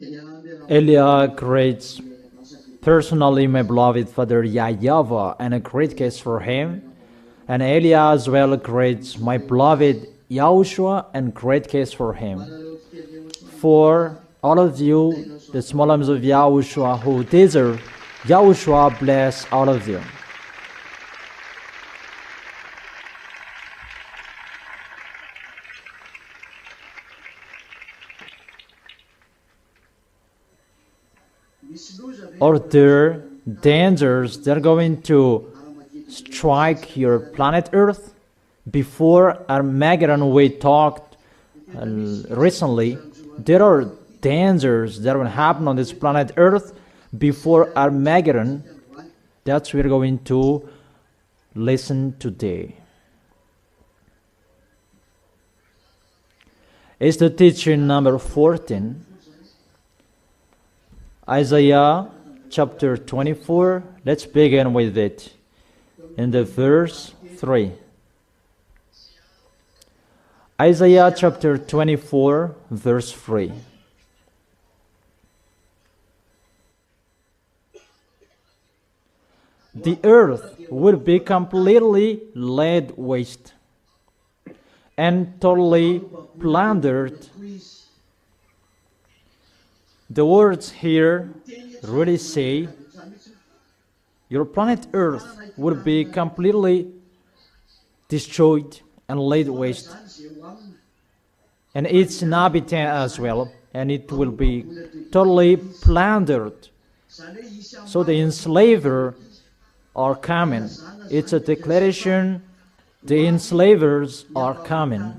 Elia greets personally my beloved father YAHVAH and a great case for him. And Elia as well greets my beloved YAHOSHUAH and great case for him. For all of you, the small arms of YAHOSHUAH who deserve, YAHOSHUAH bless all of you. Are there dangers that are going to strike your planet Earth? Before Armageddon, we talked recently, there are dangers that will happen on this planet Earth before Armageddon. That's what we're going to listen today. It's the teaching number 14. Isaiah chapter 24, let's begin with it in the verse 3. Isaiah chapter 24, verse 3. The earth will be completely laid waste and totally plundered. The words here really say your planet Earth will be completely destroyed and laid waste, and its inhabitant as well, and it will be totally plundered. So the enslavers are coming. It's a declaration, the enslavers are coming.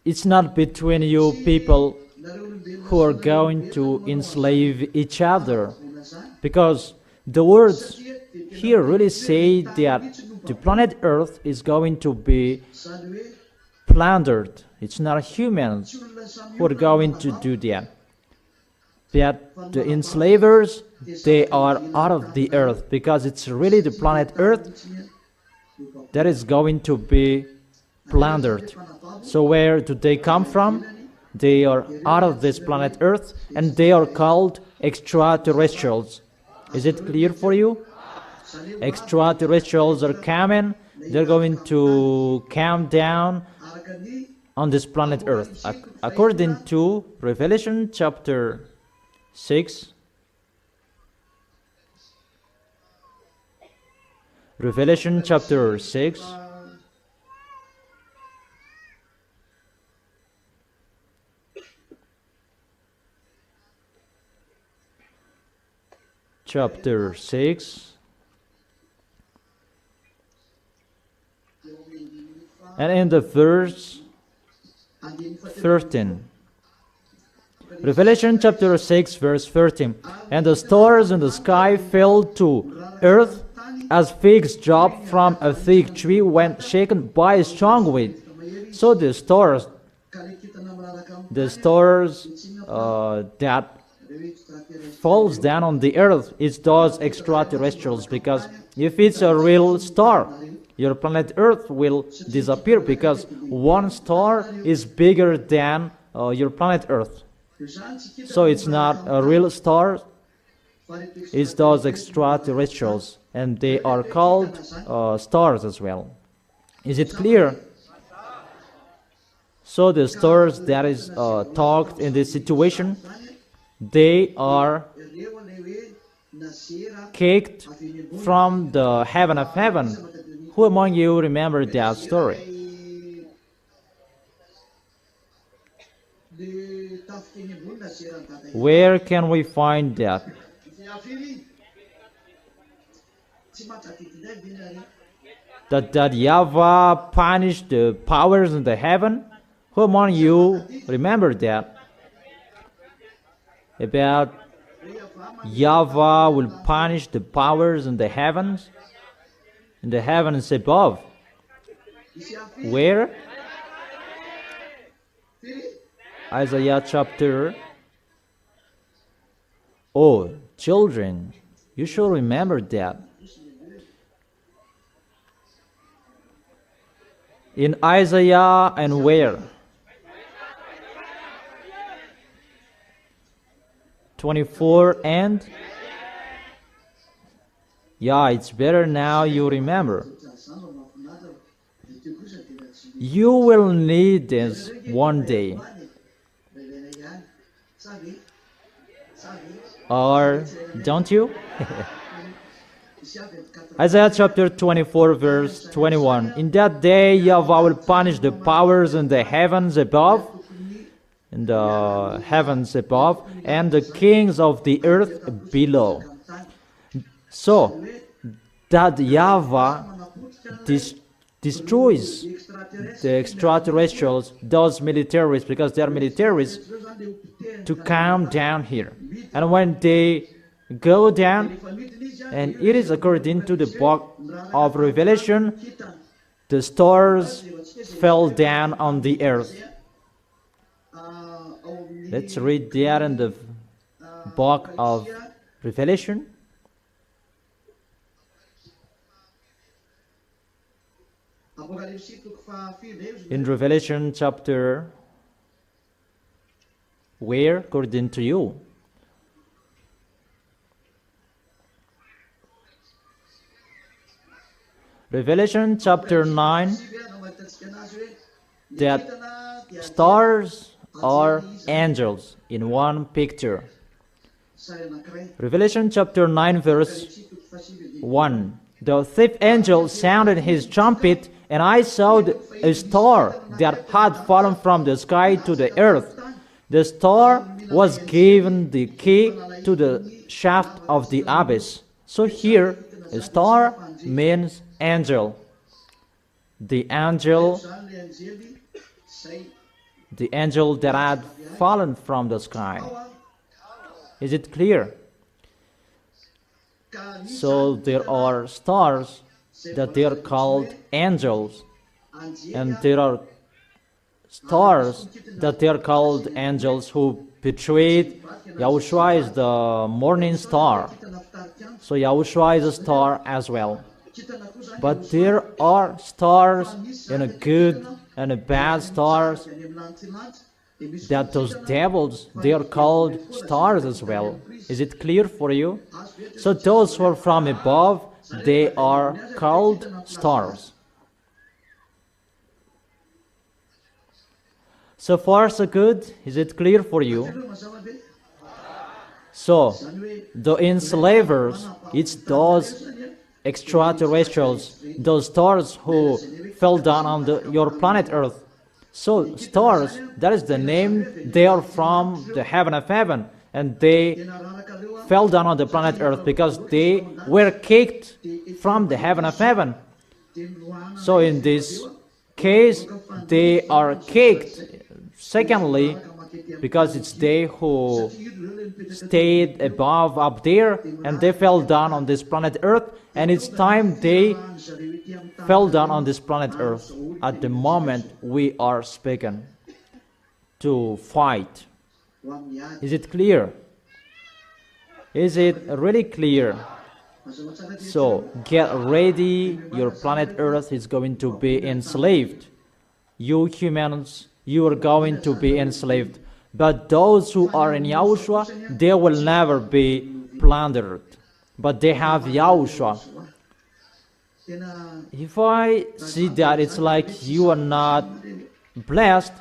It's not between you people who are going to enslave each other, because the words here really say that the planet Earth is going to be plundered. It's not humans who are going to do that. But the enslavers, they are out of the earth, because it's really the planet Earth that is going to be plundered. So where do they come from? They are out of this planet Earth, and they are called extraterrestrials. Is it clear for you? Extraterrestrials are coming. They're going to come down on this planet Earth. According to Revelation chapter 6, Revelation chapter 6, chapter 6, and in the verse 13. Revelation chapter 6, verse 13. And the stars in the sky fell to earth as figs drop from a fig tree when shaken by a strong wind. So the stars that falls down on the earth is those extraterrestrials, because if it's a real star, your planet Earth will disappear, because one star is bigger than your planet Earth. So it's not a real star, it's those extraterrestrials, and they are called stars as well. Is it clear? So the stars that is talked in this situation, they are kicked from the heaven of heaven. Who among you remember that story? Where can we find that? That YAHVAH punished the powers in the heaven? Who among you remember that? About YAHVAH will punish the powers in the heavens above. Where? Isaiah chapter. Oh, children, you should remember that. In Isaiah and where? 24 and... Yeah, it's better now you remember. You will need this one day. Or don't you? Isaiah chapter 24 verse 21. In that day YAHVAH will punish the powers in the heavens above, and the kings of the earth below. So that YAHVAH destroys the extraterrestrials, those militaries, because they are militaries, to come down here. And when they go down, and it is according to the book of Revelation, the stars fell down on the earth. Let's read there in the book of Revelation. In Revelation chapter, where according to you? Revelation chapter 9, that stars are angels in one picture. Revelation chapter 9 verse 1. The fifth angel sounded his trumpet, and I saw a star that had fallen from the sky to the earth. The star was given the key to the shaft of the abyss. So here, a star means angel. The angel that had fallen from the sky. Is it clear? So there are stars that they are called angels, and there are stars that they are called angels who betrayed. YAHOSHUAH is the morning star, so YAHOSHUAH is a star as well. But there are stars, and a good and a bad stars, that those devils, they are called stars as well. Is it clear for you? So those who are from above, they are called stars. So far so good. Is it clear for you? So the enslavers, it's those extraterrestrials, those stars who fell down on your planet Earth. So stars, that is the name. They are from the heaven of heaven, and they fell down on the planet Earth because they were kicked from the heaven of heaven. So in this case, they are kicked. Secondly, because it's they who stayed above up there, and they fell down on this planet Earth, and it's time they fell down on this planet Earth at the moment we are speaking to fight. Is it clear? Is it really clear? So get ready, your planet Earth is going to be enslaved. You humans, you are going to be enslaved. But those who are in YAHOSHUAH, they will never be plundered. But they have YAHOSHUAH. If I see that it's like you are not blessed,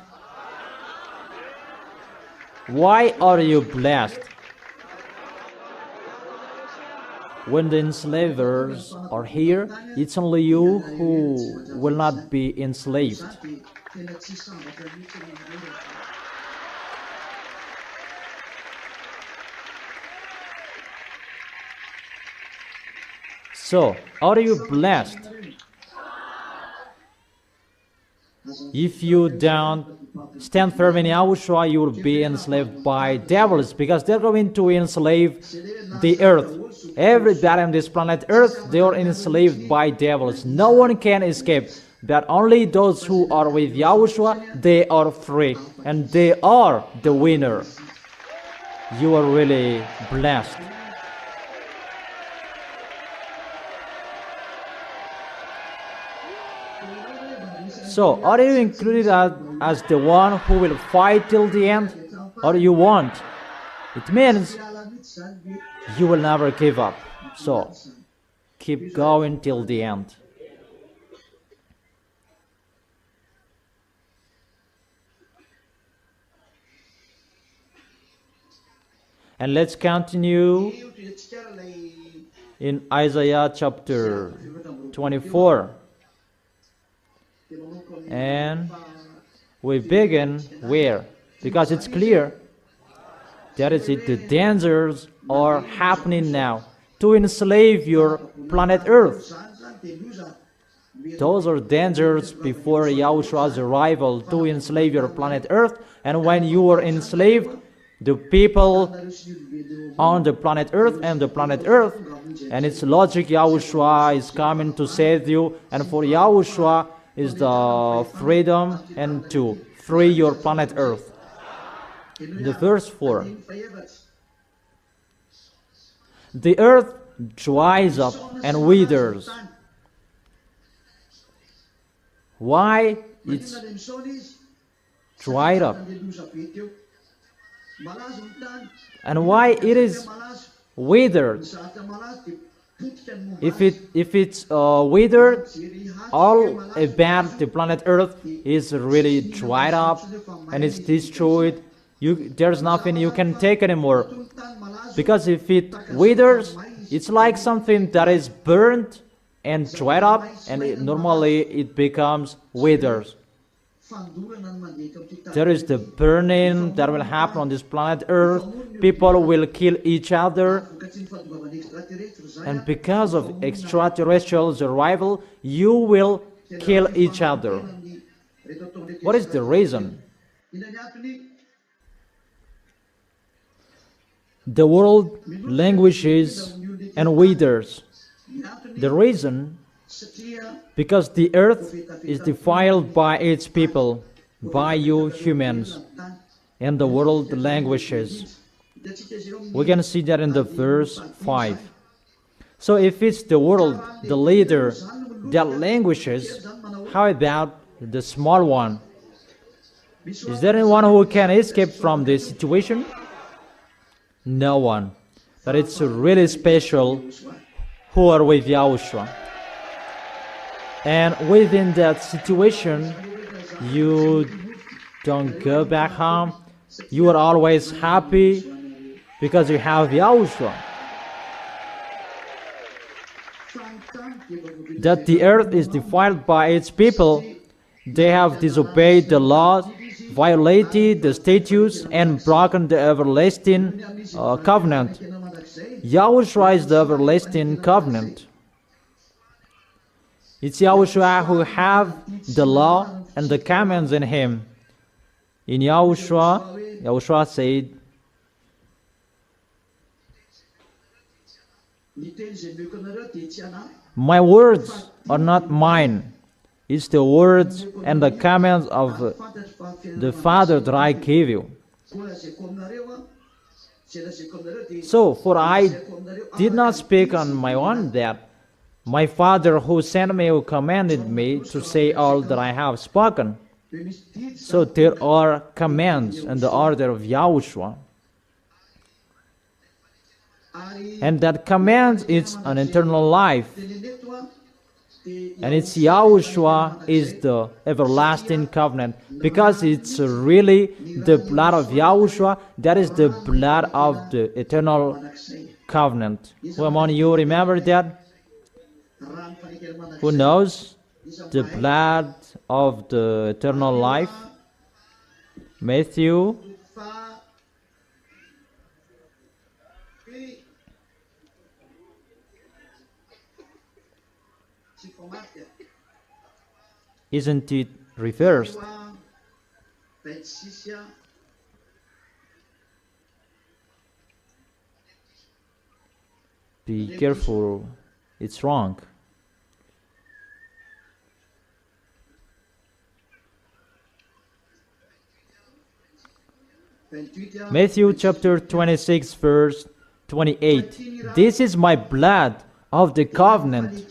why are you blessed? When the enslavers are here, it's only you who will not be enslaved. So, are you blessed? If you don't stand firm in YAHOSHUAH, you will be enslaved by devils, because they're going to enslave the earth. Everybody on this planet Earth, they are enslaved by devils. No one can escape, but only those who are with YAHOSHUAH, they are free, and they are the winner. You are really blessed. So, are you included as the one who will fight till the end, or you won't? It means you will never give up. So keep going till the end. And let's continue in Isaiah chapter 24. And we begin where? Because it's clear. That is it. The dangers are happening now to enslave your planet Earth. Those are dangers before Yahushua's arrival, to enslave your planet Earth. And when you are enslaved, the people on the planet Earth and the planet Earth, and it's logic, Yahushua is coming to save you, and for Yahushua is the freedom and to free your planet Earth. The verse 4. The earth dries up and withers. Why it's dried up? And why it is withered? If it's withered, all about the planet Earth is really dried up and it's destroyed. There's nothing you can take anymore. Because if it withers, it's like something that is burnt and dried up, and normally it becomes withers. There is the burning that will happen on this planet Earth. People will kill each other. And because of extraterrestrials' arrival, you will kill each other. What is the reason? The world languishes and withers. The reason? Because the earth is defiled by its people, by you humans, and the world languishes. We can see that in the verse 5. So if it's the world, the leader, that languishes, how about the small one? Is there anyone who can escape from this situation? No one. But it's really special who are with Yahushua. And within that situation, you don't go back home. You are always happy because you have Yahushua. That the earth is defiled by its people. They have disobeyed the laws, violated the statutes, and broken the everlasting covenant. Yahushua is the everlasting covenant. It's Yahushua who have the law and the commands in him. In Yahushua said, my words are not mine. It's the words and the commands of the Father that I give you. So, for I did not speak on my own, that my Father who sent me, who commanded me to say all that I have spoken. So there are commands in the order of Yahushua. And that command is an eternal life. And it's Yahushua is the everlasting covenant. Because it's really the blood of Yahushua, that is the blood of the eternal covenant. Who among you remember that? Who knows the blood of the eternal life? Matthew. Isn't it reversed? Be careful, it's wrong. Matthew chapter 26 verse 28. This is my blood of the covenant,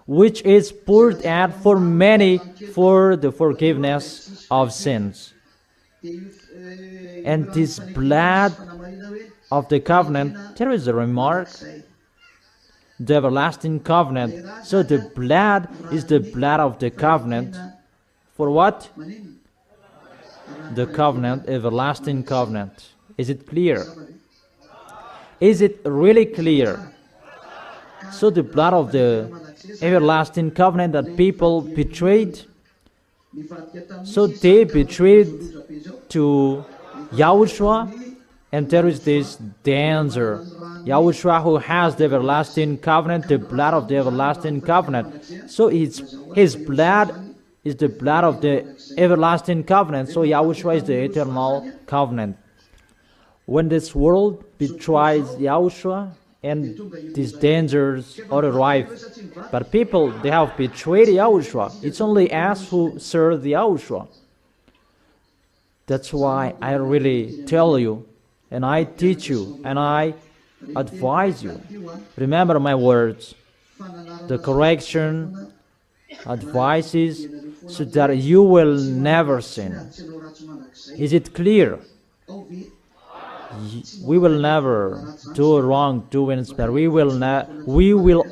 which is poured out for many for the forgiveness of sins. And this blood of the covenant, there is a remark, the everlasting covenant. So the blood is the blood of the covenant. For what? The covenant, everlasting covenant. Is it clear? Is it really clear? So the blood of the everlasting covenant that people betrayed. So they betrayed to YAHOSHUAH, and there is this danger. YAHOSHUAH, who has the everlasting covenant, the blood of the everlasting covenant. So his blood is the blood of the everlasting covenant. So YAHOSHUAH is the eternal covenant. When this world betrays YAHOSHUAH, and these dangers are arrive, but people, they have betrayed YAHOSHUAH. It's only us who serve the YAHOSHUAH. That's why I really tell you, and I teach you, and I advise you. Remember my words, the correction, advices, so that you will never sin. Is it clear? We will never do wrongdoings, but we will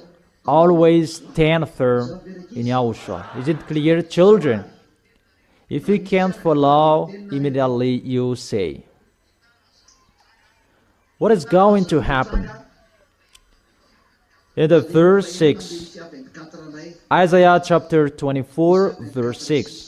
always stand firm in YAHOSHUAH. Is it clear, children? If you can't follow, immediately you say. What is going to happen? In the verse 6, Isaiah chapter 24, verse 6.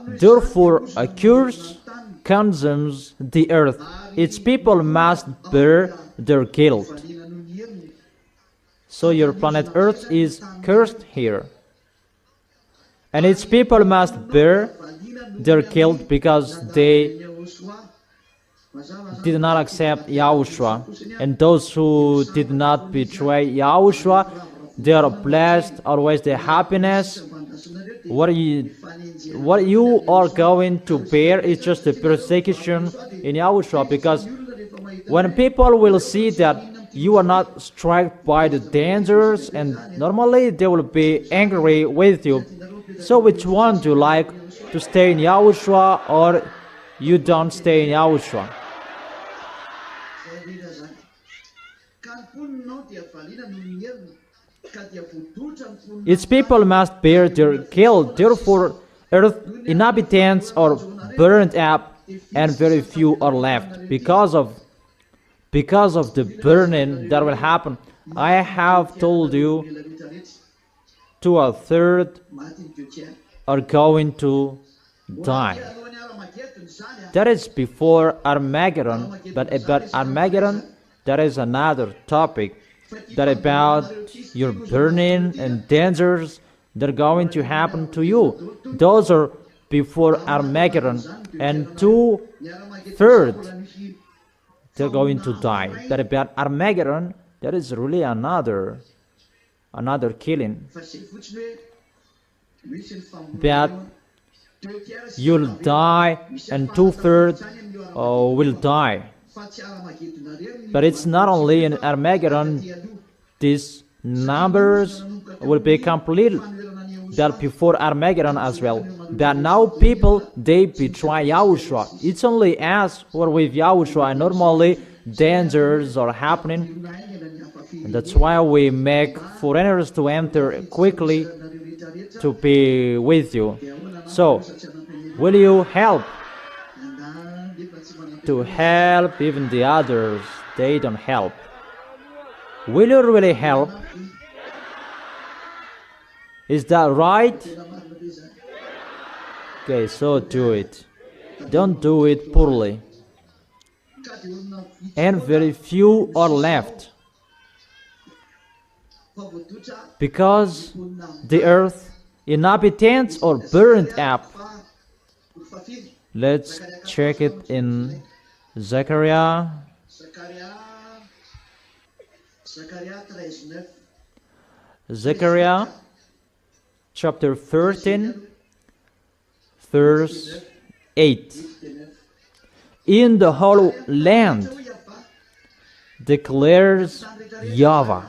Therefore, a curse consumes the earth. Its people must bear their guilt. So your planet Earth is cursed here. And its people must bear their guilt because they did not accept YAHOSHUAH. And those who did not betray YAHOSHUAH, they are blessed, always the happiness. What you are going to bear is just the persecution in YAHOSHUAH, because when people will see that you are not struck by the dangers, and normally they will be angry with you. So which one do you like, to stay in YAHOSHUAH or you don't stay in YAHOSHUAH? Its people must bear their guilt. Therefore, earth inhabitants are burned up, and very few are left because of the burning that will happen. I have told you, 2/3 are going to die. That is before Armageddon, but about Armageddon, that is another topic. That about your burning and dangers that are going to happen to you. Those are before Armageddon, and 2/3 they're going to die. But about Armageddon, that is really another killing. But you'll die, and 2/3 will die. But it's not only in Armageddon, these numbers will be complete, but before Armageddon as well. But now people, they betray YAHOSHUAH. It's only us who are with YAHOSHUAH, and normally dangers are happening. And that's why we make foreigners to enter quickly to be with you. So, will you help? To help even the others, they don't help. Will you really help? Is that right? Okay, so do it. Don't do it poorly. And very few are left, because the earth inhabitants are burned up. Let's check it in Zechariah. Zechariah chapter 13, verse 8. In the whole land declares YAHVAH.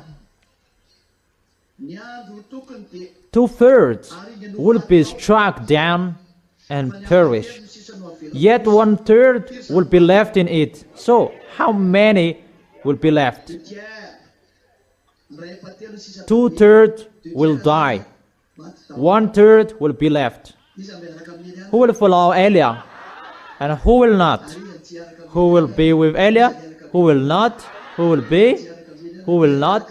2/3 will be struck down, and perish. Yet 1/3 will be left in it. So, how many will be left? 2/3 will die. 1/3 will be left. Who will follow Eliah? And who will not? Who will be with Eliah? Who will not? Who will be? Who will not?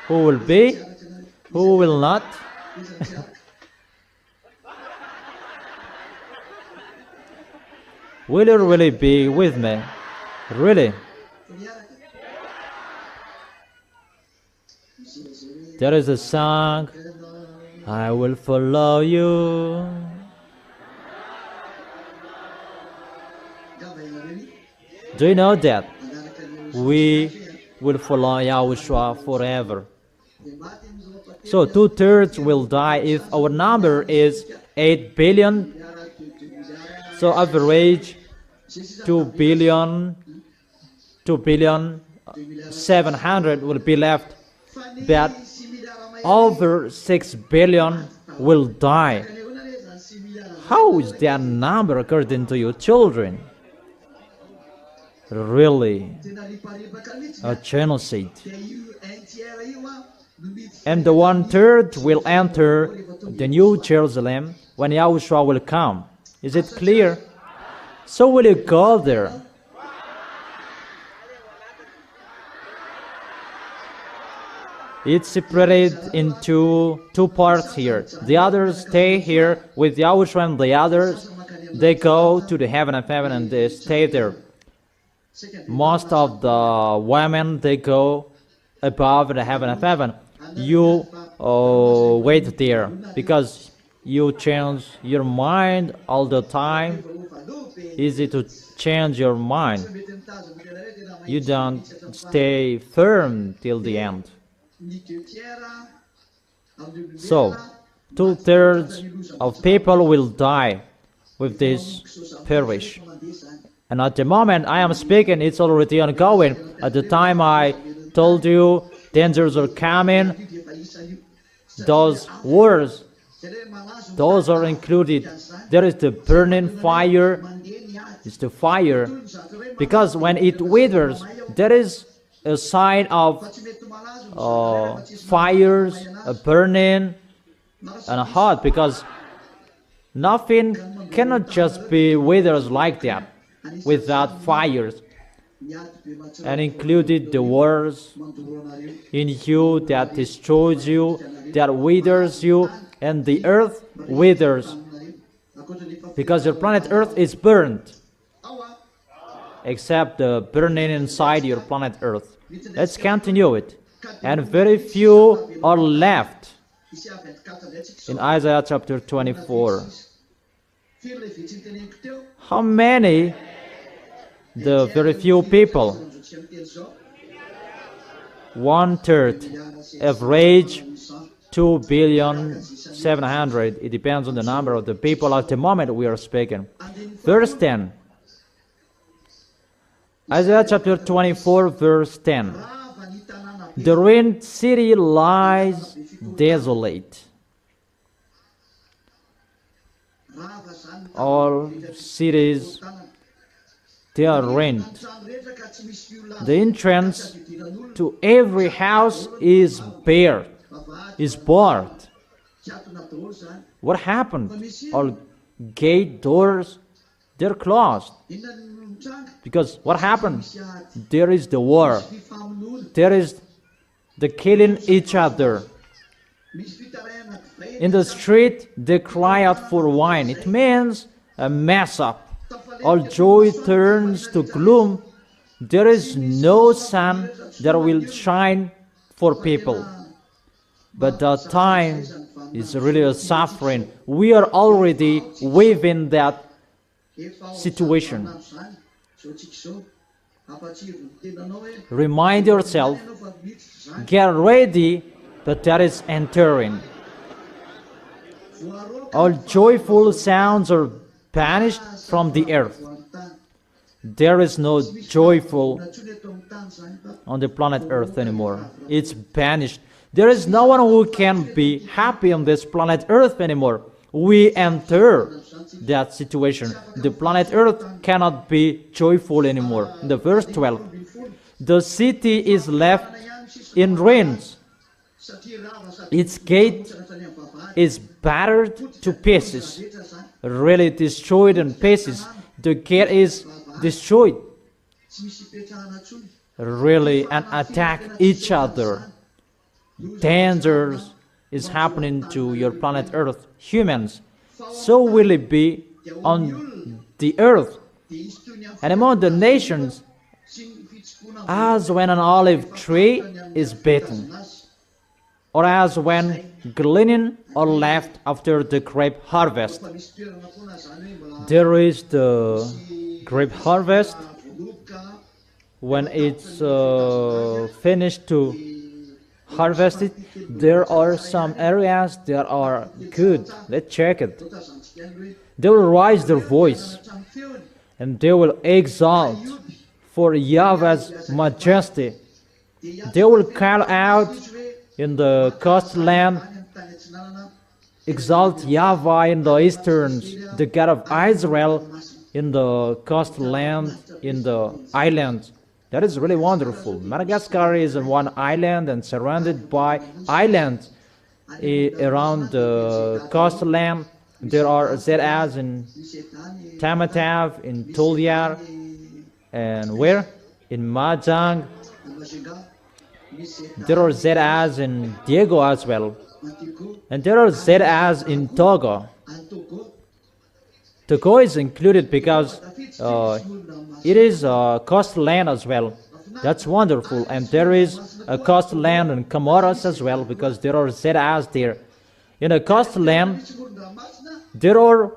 Who will be? Who will not? Will you really be with me? Really? There is a song, I will follow you. Do you know that? We will follow Yahushua forever. So 2/3 will die if our number is 8 billion. So average 2 billion 700 will be left. But over 6 billion will die. How is that number according to your children? Really, a genocide. And the 1/3 will enter the New Jerusalem when Yahushua will come. Is it clear? So will you go there? It's separated into two parts here. The others stay here with Yahushua, and the others, they go to the heaven of heaven and they stay there. Most of the women, they go above the heaven of heaven. You wait there because you change your mind all the time. Easy to change your mind. You don't stay firm till the end. So 2/3 of people will die with this perish. And at the moment I am speaking, it's already ongoing. At the time I told you dangers are coming, those wars, those are included. There is the burning fire. It's the fire. Because when it withers, there is a sign of fires, burning, and hot. Because nothing cannot just be withers like that without fires. And included the wars in you that destroys you, that withers you, and the earth withers. Because your planet Earth is burned, except the burning inside your planet Earth. Let's continue it. And very few are left. In Isaiah chapter 24. How many? The very few people. 1/3. Average 2,700,000,000. It depends on the number of the people at the moment we are speaking. Verse 10. Isaiah chapter 24, verse 10. The ruined city lies desolate. All cities, they are ruined. The entrance to every house is bare, is barred. What happened? All gate doors, they're closed. Because what happened? There is the war. There is the killing each other. In the street, they cry out for wine. It means a mess up. All joy turns to gloom. There is no sun that will shine for people. But the time is really a suffering. We are already within that situation. Remind yourself, get ready, but that is entering. All joyful sounds are banished from the earth. There is no joyful on the planet Earth anymore. It's banished. There is no one who can be happy on this planet Earth anymore. we enter that situation. The planet Earth cannot be joyful anymore. In the verse 12, the city is left in ruins. Its gate is battered to pieces, really destroyed in pieces. The gate is destroyed, really, and attack each other. Dangers is happening to your planet Earth, humans. So will it be on the earth and among the nations, as when an olive tree is beaten, or as when gleaning are left after the grape harvest. There is the grape harvest. When it's finished to harvest it, there are some areas that are good. Let's check it. They will raise their voice and they will exalt for Yahweh's majesty. They will call out in the coastland, exalt YAHVAH in the easterns, the God of Israel in the coastland, in the islands. That is really wonderful. Madagascar is on one island and surrounded by islands around the coastland. There are ZAs in Tamatave, in Toliar, and where? In Mahjong. There are ZAs in Diego as well. And there are ZAs in Togo. Togo is included because it is a coastland as well. That's wonderful. And there is a coastland in Comoros as well, because there are ZAs there. In a coastland, there are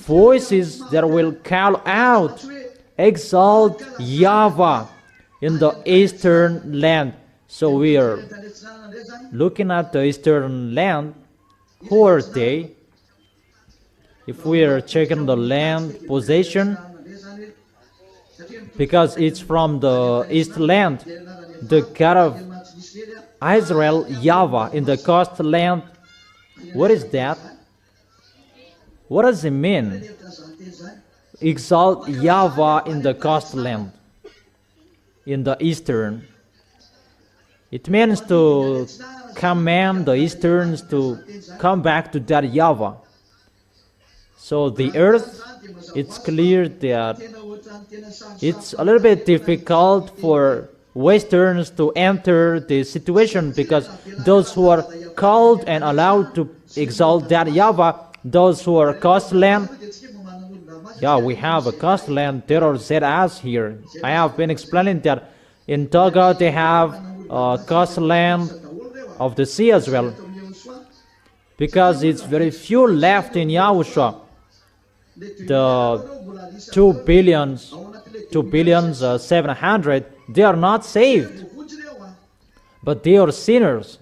voices that will call out, exalt YAHVAH in the eastern land. So we are looking at the eastern land. Who are they? If we are checking the land possession, because it's from the east land, the God of Israel, YAHVAH, in the coastland. What is that? What does it mean? Exalt YAHVAH in the coastland, in the eastern. It means to command the easterns to come back to that YAHVAH. So the earth, it's clear that it's a little bit difficult for westerns to enter the situation, because those who are called and allowed to exalt that YAHVAH, those who are coastland, yeah, we have a coastland. There are ZAs here. I have been explaining that in Togo they have a coastland of the sea as well, because it's very few left in YAHOSHUAH. The 2 billion 700, they are not saved, but they are sinners.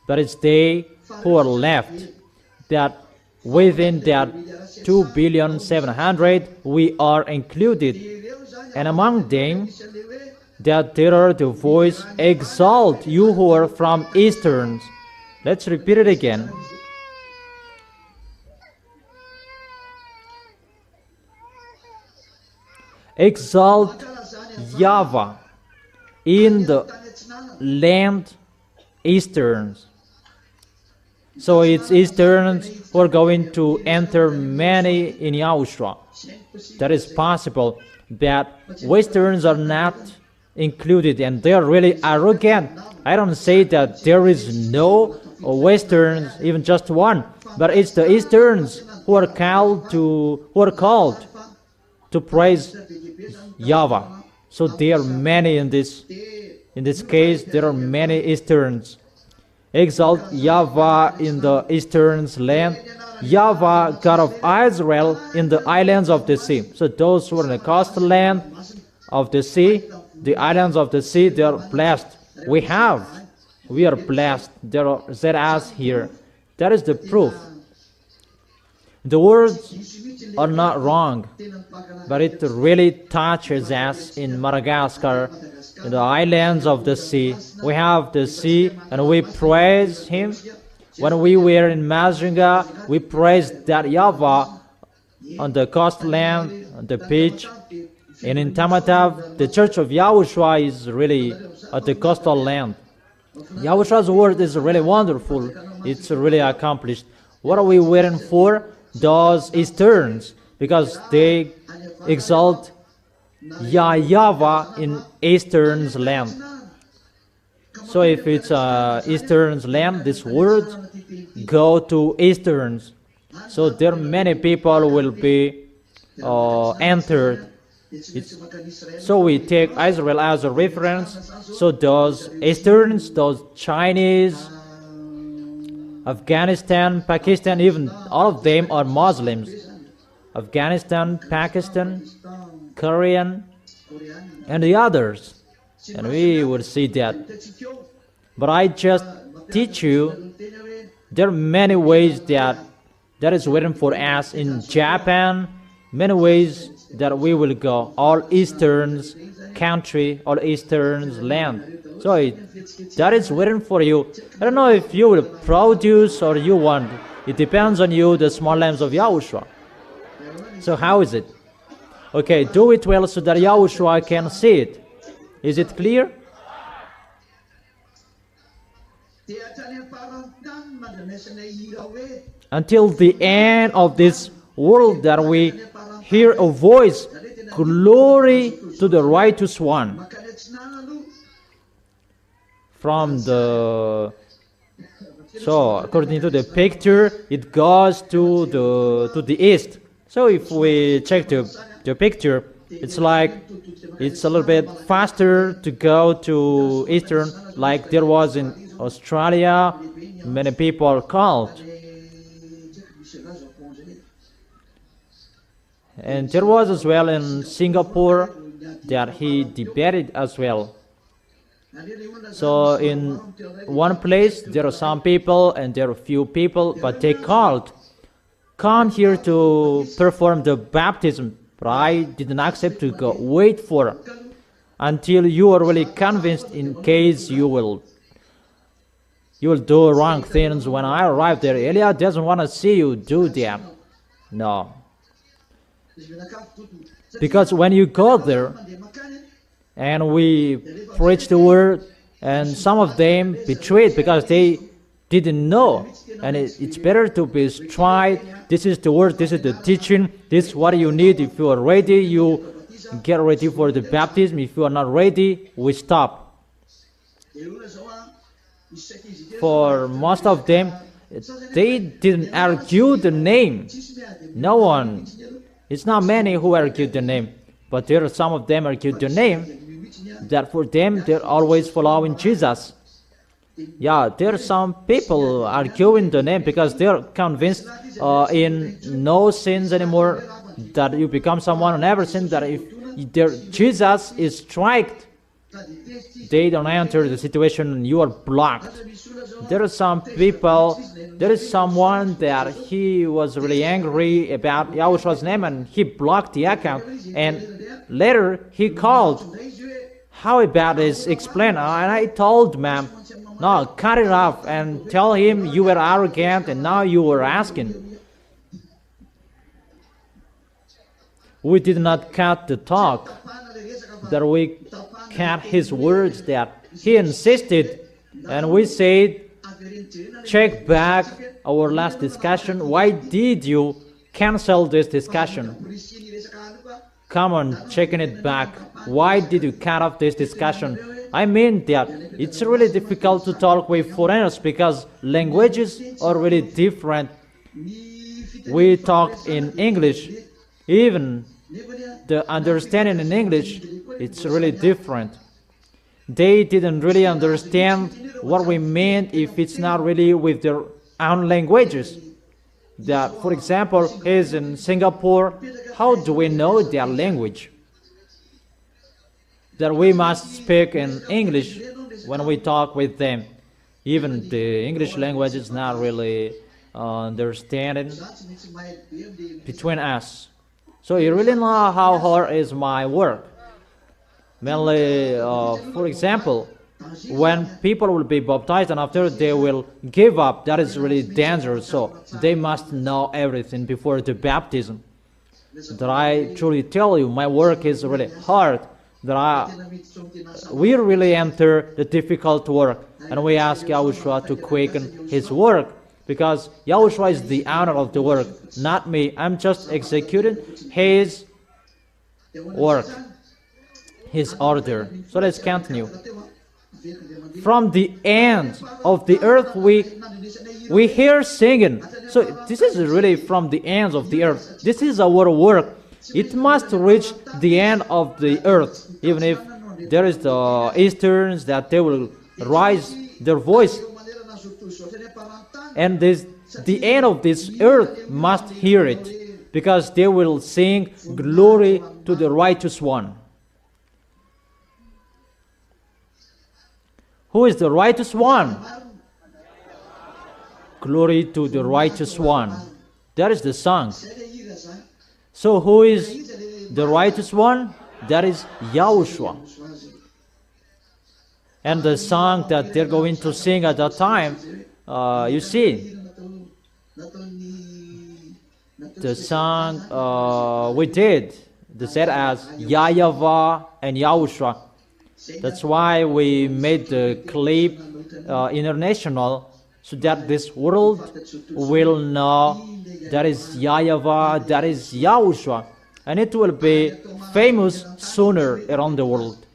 But it's they who are left, that within that 2 billion 700 we are included, and among them that there are the voice, exalt you who are from easterns. Let's repeat it again. Exalt YAHVAH in the land easterns. So it's easterns who are going to enter many in YAHOSHUAH. That is possible, that westerns are not included, and they are really arrogant. I don't say that there is no westerns, even just one, but it's the easterns who are called to praise YAHVAH. So there are many in this case. There are many easterns. Exalt YAHVAH in the eastern's land, YAHVAH, God of Israel, in the islands of the sea. So those who are in the coastal land of the sea, the islands of the sea, they are blessed. We are blessed. There are ZAs here. That is the proof. The words are not wrong, but it really touches us in Madagascar, in the islands of the sea. We have the sea and we praise Him. When we were in Mazinga, we praised that YAHVAH on the coastland, on the beach. And in Tamatav, the church of YAHOSHUAH is really at the coastal land. YAHOSHUAH's word is really wonderful. It's really accomplished. What are we waiting for? Those Easterns, because they exalt YAHVAH in Eastern's land. So if it's Eastern's land, this word go to Easterns. So there many people will be entered. So we take Israel as a reference. So those Easterns, those Chinese, Afghanistan, Pakistan, even all of them are Muslims. Afghanistan, Pakistan, Korean, and the others. And we will see that. But I just teach you, there are many ways that is written for us in Japan, many ways that we will go, all Eastern's country, all Eastern's land. So that is written for you. I don't know if you will produce or you want. It depends on you, the small lambs of YAHOSHUAH. So how is it? Okay, do it well so that YAHOSHUAH can see it. Is it clear? Until the end of this world that we hear a voice, glory to the righteous one. So according to the picture, it goes to the east. So if we check the picture, it's like it's a little bit faster to go to eastern, like there was in Australia. Many people called, and there was as well in Singapore that he debated as well. So in one place there are some people and there are few people, but they called, come here to perform the baptism. But I didn't accept to go. Wait for until you are really convinced, in case you will do wrong things. When I arrive there, Elia doesn't want to see you do that. No. Because when you go there and we preach the word, and some of them betrayed because they didn't know, and it's better to be tried. This is the word, this is the teaching, this is what you need. If you are ready, you get ready for the baptism. If you are not ready, we stop. For most of them, they didn't argue the name. No one. It's not many who argued the name, but there are some of them argued the name, that for them, they're always following Jesus. Yeah, there are some people arguing the name because they're convinced in no sins anymore, that you become someone who never sinned, that if Jesus is striked, they don't enter the situation, you are blocked. There are some people, there is someone that he was really angry about YAHOSHUAH's name and he blocked the account, and later he called. How about this? Explain. And I told ma'am, no, cut it off and tell him you were arrogant and now you were asking. We did not cut the talk, that we cut his words, that he insisted, and we said, check back our last discussion. Why did you cancel this discussion? Come on, checking it back. Why did you cut off this discussion? I mean that it's really difficult to talk with foreigners because languages are really different. We talked in English. Even the understanding in English, it's really different. They didn't really understand what we meant if it's not really with their own languages. That, for example, is in Singapore, how do we know their language? That we must speak in English when we talk with them. Even the English language is not really understanding between us. So you really know how hard is my work. Mainly, for example, when people will be baptized and after they will give up, that is really dangerous. So they must know everything before the baptism. That I truly tell you, my work is really hard. We really enter the difficult work, and we ask Yahushua to quicken His work, because Yahushua is the owner of the work, not me. I'm just executing His work, His order. So let's continue. From the end of the earth we hear singing. So this is really from the ends of the earth. This is our work. It must reach the end of the earth. Even if there is the Easterns that they will raise their voice, and the end of this earth must hear it, because they will sing glory to the righteous one. Who is the righteous one? Glory to the righteous one. That is the song. So who is the righteous one? That is Yahushua. And the song that they're going to sing at that time, you see, the song we did, they said as YAHVAH and Yahushua. That's why we made the clip international, so that this world will know that is YAHVAH, that is Yahushua, and it will be famous sooner around the world.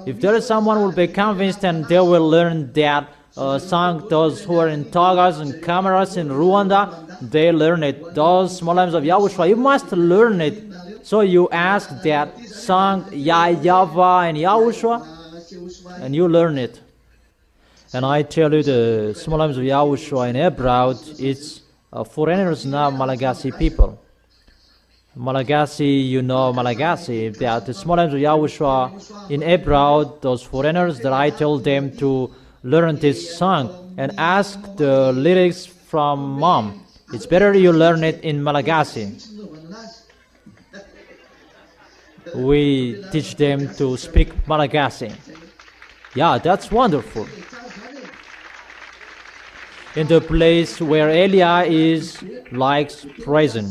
If there is someone who will be convinced and they will learn that song, those who are in Togas and Cameras in Rwanda, they learn it. Those small names of Yahushua, you must learn it. So you ask that song, YAHVAH and Yahushua, and you learn it. And I tell you, the small names of Yahushua in abroad, it's foreigners, not Malagasy people. Malagasy, you know Malagasy, that the small names of Yahushua in abroad, those foreigners, that I tell them to learn this song and ask the lyrics from mom. It's better you learn it in Malagasy. We teach them to speak Malagasy. Yeah, that's wonderful. In the place where Elia is, likes praising.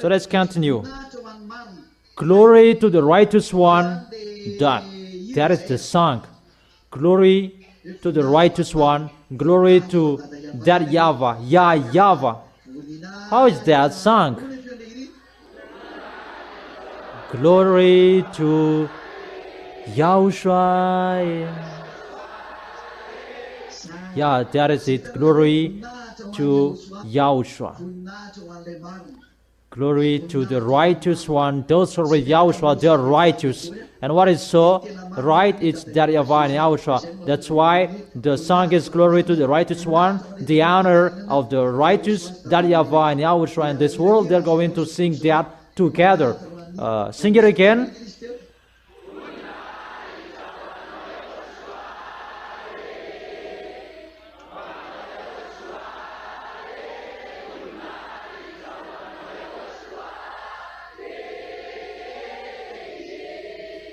So let's continue. Glory to the righteous one. That is the song. Glory to the righteous one. Glory to that YAHVAH. YAHVAH. How is that song? Glory to Yahushua. Yeah, that is it. Glory to Yahushua. Glory to the righteous one. Those who are with Yahushua, they are righteous. And what is so right? It's that YAHVAH and Yahushua. That's why the song is glory to the righteous one, the honor of the righteous, that YAHVAH and Yahushua. In this world, they're going to sing that together. Sing it again.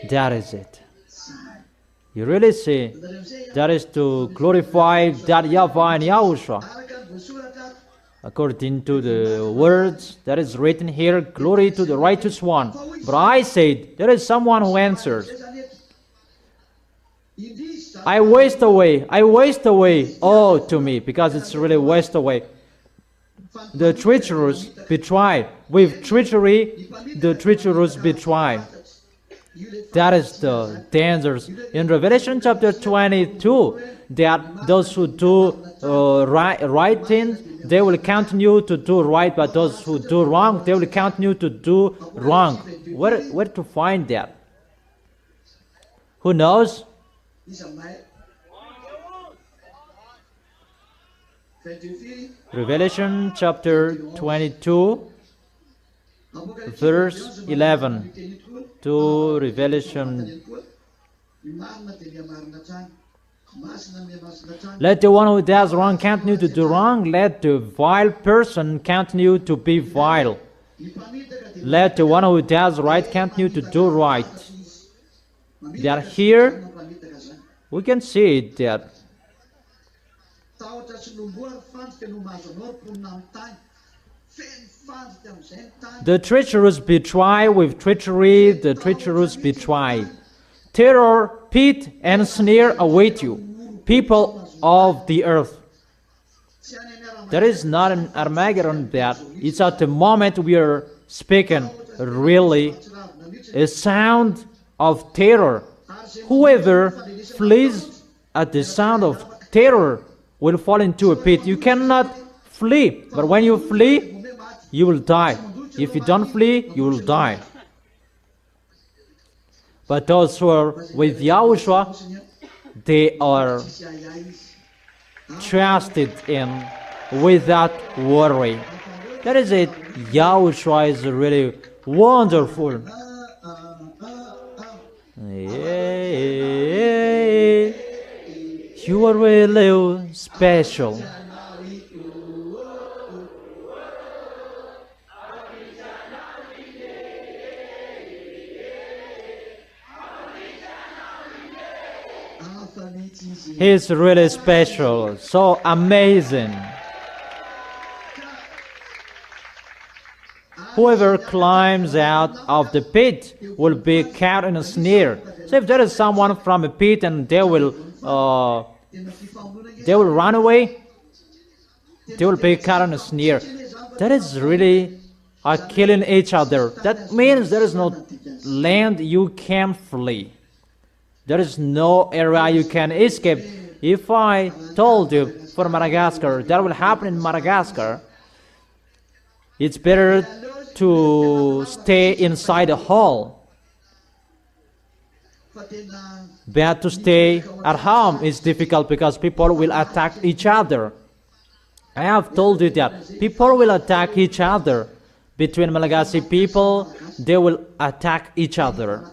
That is it. You really see, that is to glorify that YAHVAH and Yahushua. According to the words that is written here, glory to the righteous one. But I said, there is someone who answers, I waste away, oh, to me, because it's really waste away. The treacherous betray. With treachery, the treacherous betray. That is the dangers. In Revelation chapter 22, that those who do right things, they will continue to do right, but those who do wrong, they will continue to do wrong. Where to find that? Who knows? Revelation chapter 22, verse 11 to Revelation. Let the one who does wrong continue to do wrong. Let the vile person continue to be vile. Let the one who does right continue to do right. They are here. We can see it there. The treacherous betray with treachery, the treacherous betray. Terror, pit, and snare await you, people of the earth. There is not an Armageddon that it's at the moment we are speaking, really, a sound of terror. Whoever flees at the sound of terror will fall into a pit. You cannot flee, but when you flee, you will die. If you don't flee, you will die. But those who are with Yahushua, they are trusted in without worry. That is it. Yahushua is really wonderful. Yeah. You are really special. He's really special, so amazing. Whoever climbs out of the pit will be caught in a snare. So if there is someone from a pit and they will run away, they will be caught in a snare. That is really killing each other. That means there is no land you can flee. There is no area you can escape. If I told you for Madagascar, that will happen in Madagascar, it's better to stay inside a hall. But to stay at home is difficult because people will attack each other. I have told you that people will attack each other. Between Malagasy people, they will attack each other.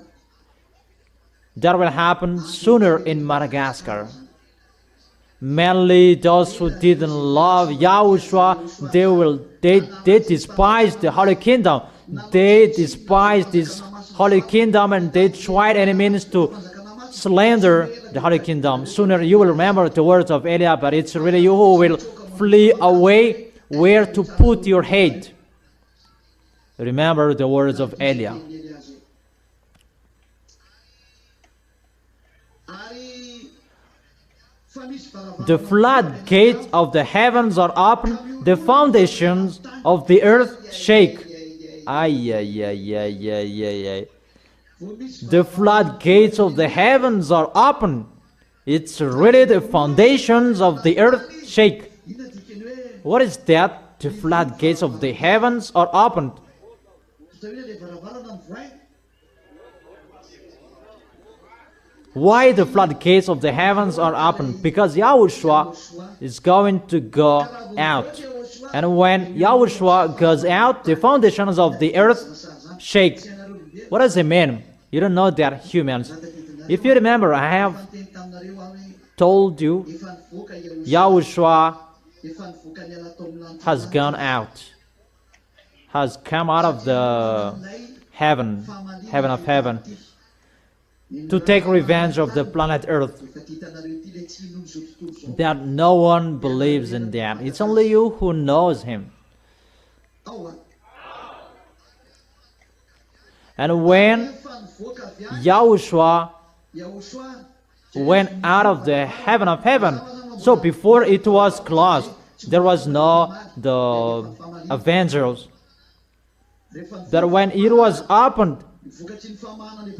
That will happen sooner in Madagascar. Mainly those who didn't love Yahushua, they despise the Holy Kingdom. They despise this Holy Kingdom and they tried any means to slander the Holy Kingdom. Sooner you will remember the words of Eliah, but it's really you who will flee away where to put your head. Remember the words of Eliah. The floodgates of the heavens are open, the foundations of the earth shake. The floodgates of the heavens are open. It's really the foundations of the earth shake. What is that? The floodgates of the heavens are opened. Why the floodgates of the heavens are open? Because Yahushua is going to go out. And when Yahushua goes out, the foundations of the earth shake. What does it mean? You don't know that humans. If you remember, I have told you, Yahushua has gone out, has come out of the heaven of heaven, to take revenge of the planet Earth. That no one believes in that. It's only you who knows him. And when Yahushua went out of the heaven of heaven, so before it was closed, there was no the Avengers. But when it was opened,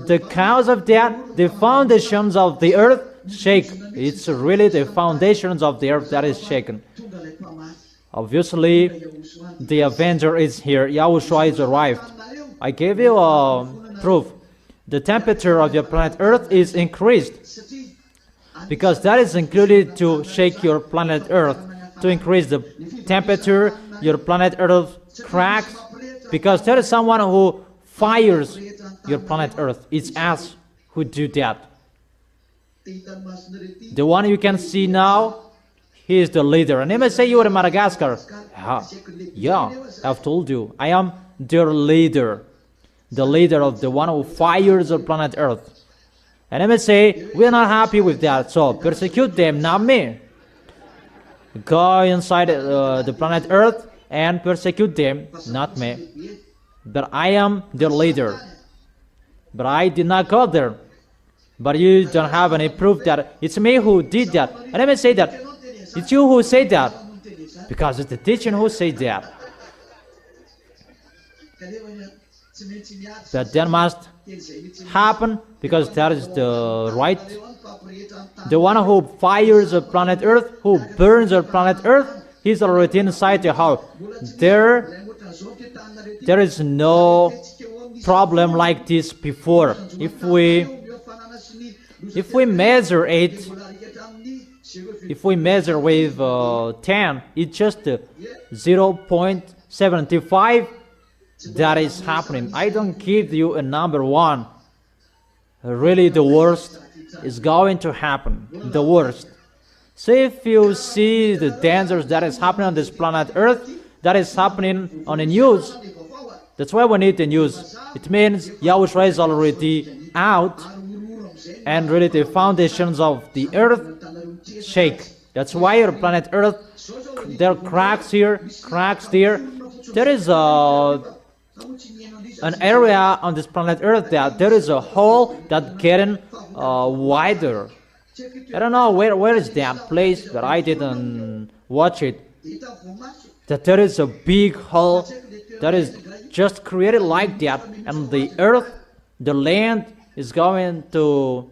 the cause of that, the foundations of the earth shake. It's really the foundations of the earth that is shaken. Obviously, the Avenger is here. Yahushua is arrived. I gave you a proof. The temperature of your planet Earth is increased, because that is included to shake your planet Earth. To increase the temperature, your planet Earth cracks, because there is someone who fires your planet Earth. It's us who do that. The one you can see now, he is the leader. And you may say you are in Madagascar. Yeah, I've told you. I am their leader, the leader of the one who fires the planet Earth. And I may say, we are not happy with that, so persecute them, not me. Go inside the planet Earth and persecute them, not me. But I am their leader. But I did not go there. But you don't have any proof that it's me who did that. And I may say that it's you who said that, because it's the teaching who said that. That then must happen, because that is the right. The one who fires the planet Earth, who burns the planet Earth, he's already inside the house. There is no problem like this before. If we measure it, if we measure with 10, it's just 0.75. That is happening. I don't give you a number one. Really, the worst is going to happen. The worst. So if you see the dangers that is happening on this planet Earth, that is happening on the news. That's why we need the news. It means YAHOSHUAH is already out, and really the foundations of the earth shake. That's why your planet Earth, there are cracks here, cracks there. There is an area on this planet Earth that there is a hole that getting wider. I don't know where is that place, but I didn't watch it. That there is a big hole that is just created like that, and the earth, the land is going to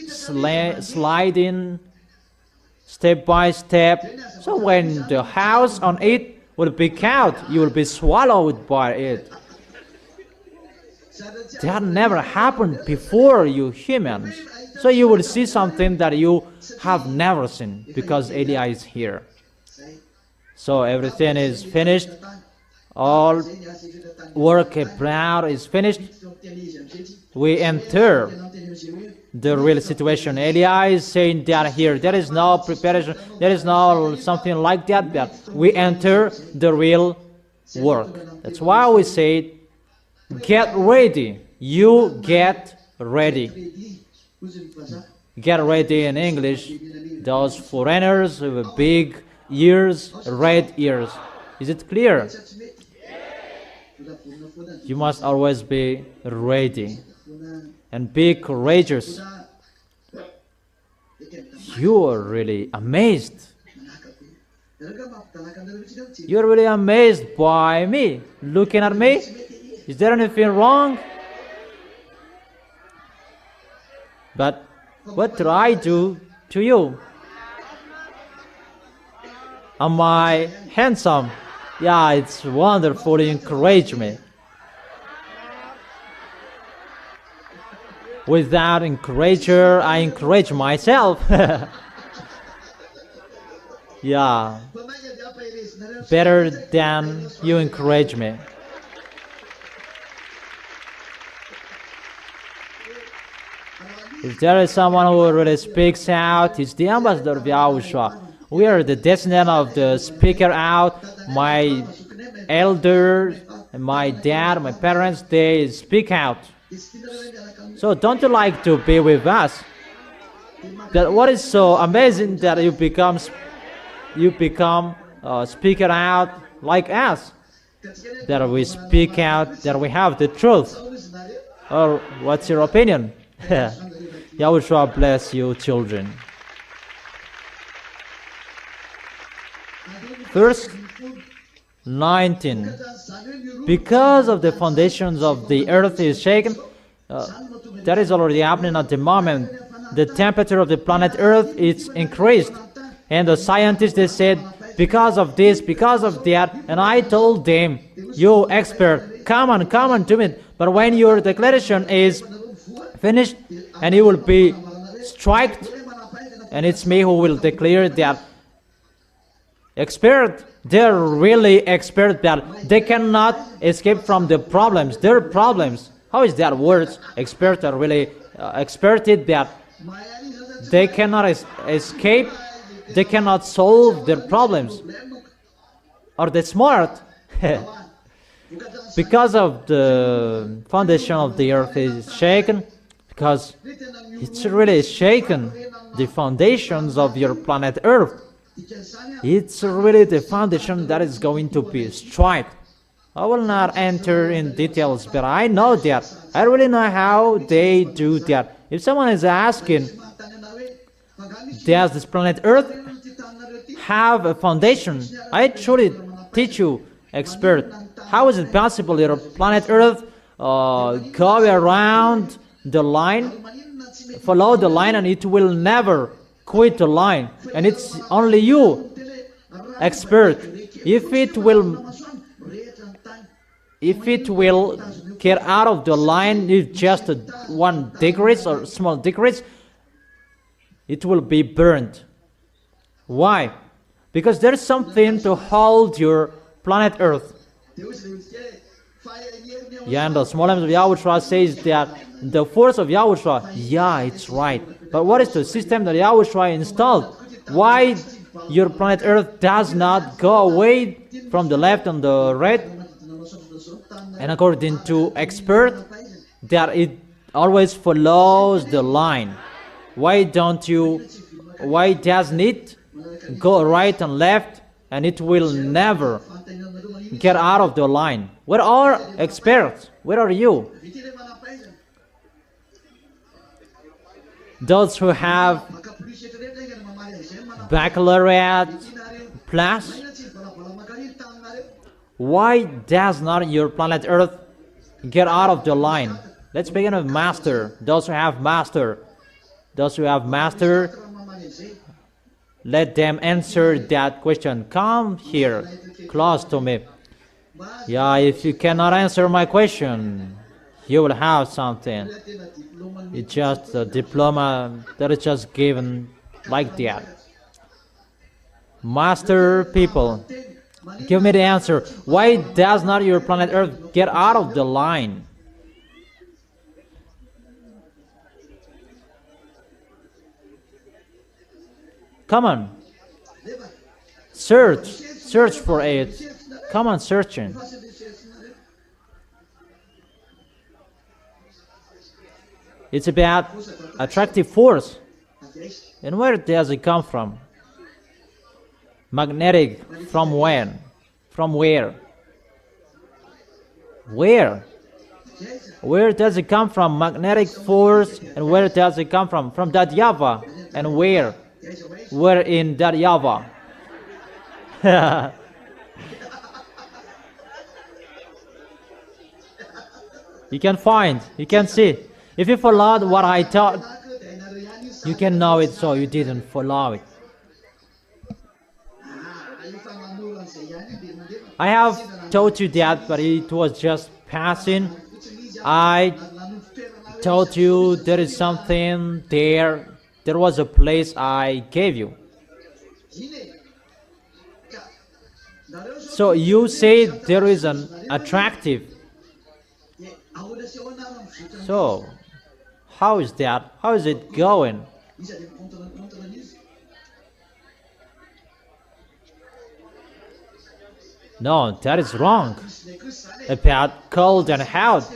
slide in step by step. So when the house on it will be out, you will be swallowed by it. That never happened before, you humans. So you will see something that you have never seen, because Elia is here. So everything is finished. All work abroad is finished. We enter the real situation. Elia is saying that here, there is no preparation, there is no something like that, but we enter the real work. That's why we say, get ready. You get ready. Get ready in English. Those foreigners with big ears, red ears. Is it clear? You must always be ready and be courageous. You are really amazed. You are really amazed by me, looking at me. Is there anything wrong? But what did I do to you? Am I handsome? Yeah, it's wonderful. You encourage me. With that encourager, I encourage myself. Yeah, better than you encourage me. If there is someone who really speaks out, it's the ambassador of YAHOSHUAH. We are the descendant of the speaker out. My elders, my dad, my parents, they speak out. So don't you like to be with us? That what is so amazing that you become speaker out like us. That we speak out, that we have the truth. Or what's your opinion? YAHOSHUAH bless you, children. Verse 19. Because of the foundations of the earth is shaken, that is already happening at the moment. The temperature of the planet Earth is increased. And the scientists, they said, because of this, because of that. And I told them, you expert, come on to me. But when your declaration is finished and you will be striked, and it's me who will declare that expert, they're really expert that they cannot escape from the problems, their problems. How is that word? Expert are really experted that they cannot escape, they cannot solve their problems. Are they smart? because of the foundation of the earth is shaken, because it's really shaken the foundations of your planet Earth. It's really the foundation that is going to be destroyed. I will not enter in details, but I know that. I really know how they do that. If someone is asking, does this planet Earth have a foundation? I truly teach you, expert. How is it possible your planet Earth go around the line, follow the line, and it will never quit the line? And it's only you, expert. If it will get out of the line, if just 1 degree or small degrees, it will be burned. Why? Because there's something to hold your planet Earth. Yeah, and the small items of YAHOSHUAH says that the force of YAHOSHUAH, yeah, it's right. But what is the system that YAHOSHUAH installed? Why your planet Earth does not go away from the left and the right? And according to expert, that it always follows the line. Why doesn't it go right and left, and it will never get out of the line? Where are experts? Where are you? Those who have baccalaureate plus, why does not your planet Earth get out of the line? Let's begin with master. Those who have master, let them answer that question. Come here, close to me. Yeah, if you cannot answer my question, you will have something. It's just a diploma that is just given like that. Master people, give me the answer. Why does not your planet Earth get out of the line? Come on. Search for it. Come on, searching. It's about attractive force. And where does it come from? Magnetic, from when? From where? Where? Where does it come from? Magnetic force, and where does it come from? From that YAHVAH. And where? Where in that YAHVAH? You can find, you can see. If you followed what I taught, you can know it, so you didn't follow it. I have taught you that, but it was just passing. I told you there is something there. There was a place I gave you. So you say there is an attractive. So how is that? How is it going? No, that is wrong. About cold and hot,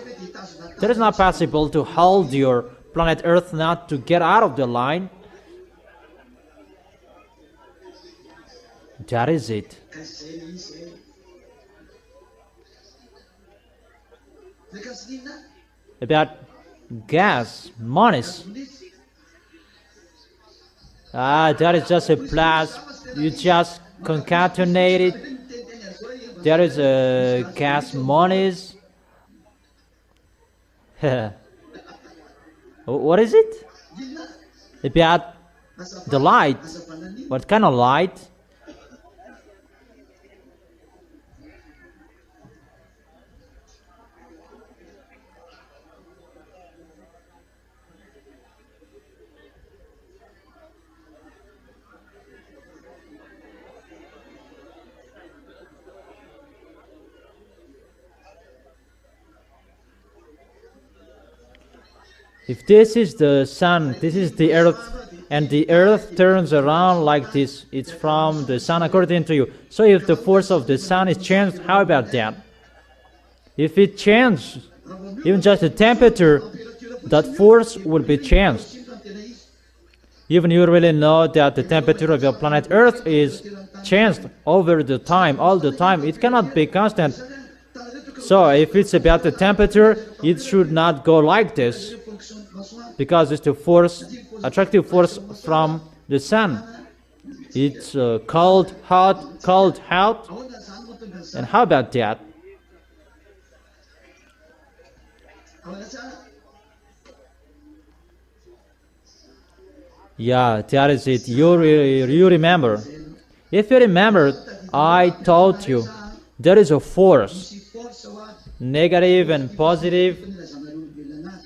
that is not possible to hold your planet Earth not to get out of the line. That is it. About gas, monies. That is just a plus. You just concatenate it. There is a gas monies. What is it? About the light. What kind of light? If this is the sun, this is the earth, and the earth turns around like this, it's from the sun according to you. So if the force of the sun is changed, how about that? If it changes, even just the temperature, that force will be changed. Even you really know that the temperature of your planet Earth is changed over the time, all the time. It cannot be constant. So if it's about the temperature, it should not go like this, because it's the force, attractive force from the sun. It's cold, hot, cold, hot. And how about that? Yeah, that is it. You remember. If you remember, I told you there is a force, negative and positive.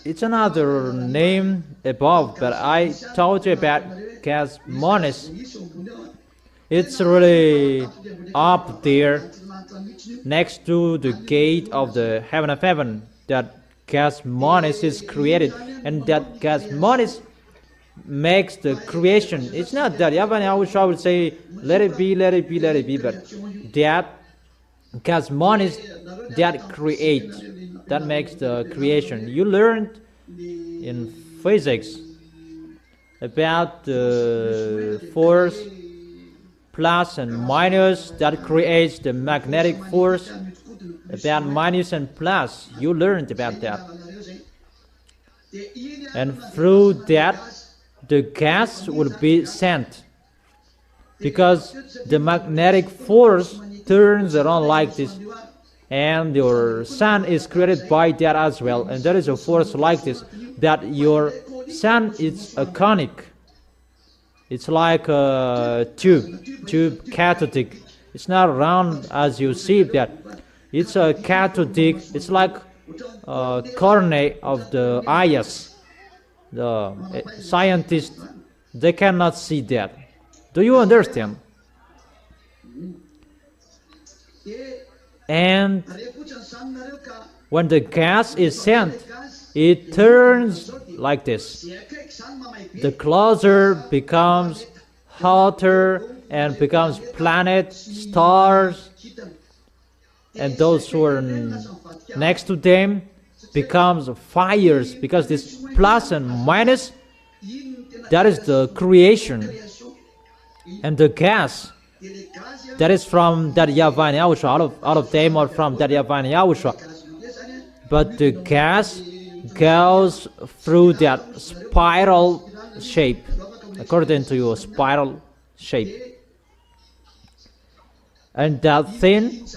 It's another name above, but I told you about gas monis. It's really up there next to the gate of the heaven of heaven. That gas monis is created, and that gas monis makes the creation. It's not that YAHVAH would say, let it be, let it be, let it be, but that gas monis that create, that makes the creation. You learned in physics about the force plus and minus that creates the magnetic force. About minus and plus, you learned about that. And through that, the gas will be sent, because the magnetic force turns around like this, and your sun is created by that as well. And there is a force like this, that your sun is a conic. It's like a tube cathodic. It's not round as you see that. It's a cathodic. It's like a cornea of the eyes. The scientists, they cannot see that. Do you understand? And when the gas is sent, it turns like this. The closer becomes hotter and becomes planets, stars, and those who are next to them becomes fires, because this plus and minus, that is the creation. And the gas, that is from that YAHVAH and YAHOSHUAH, out of them, or from that YAHVAH and YAHOSHUAH. But the gas goes through that spiral shape, according to your spiral shape. And that thing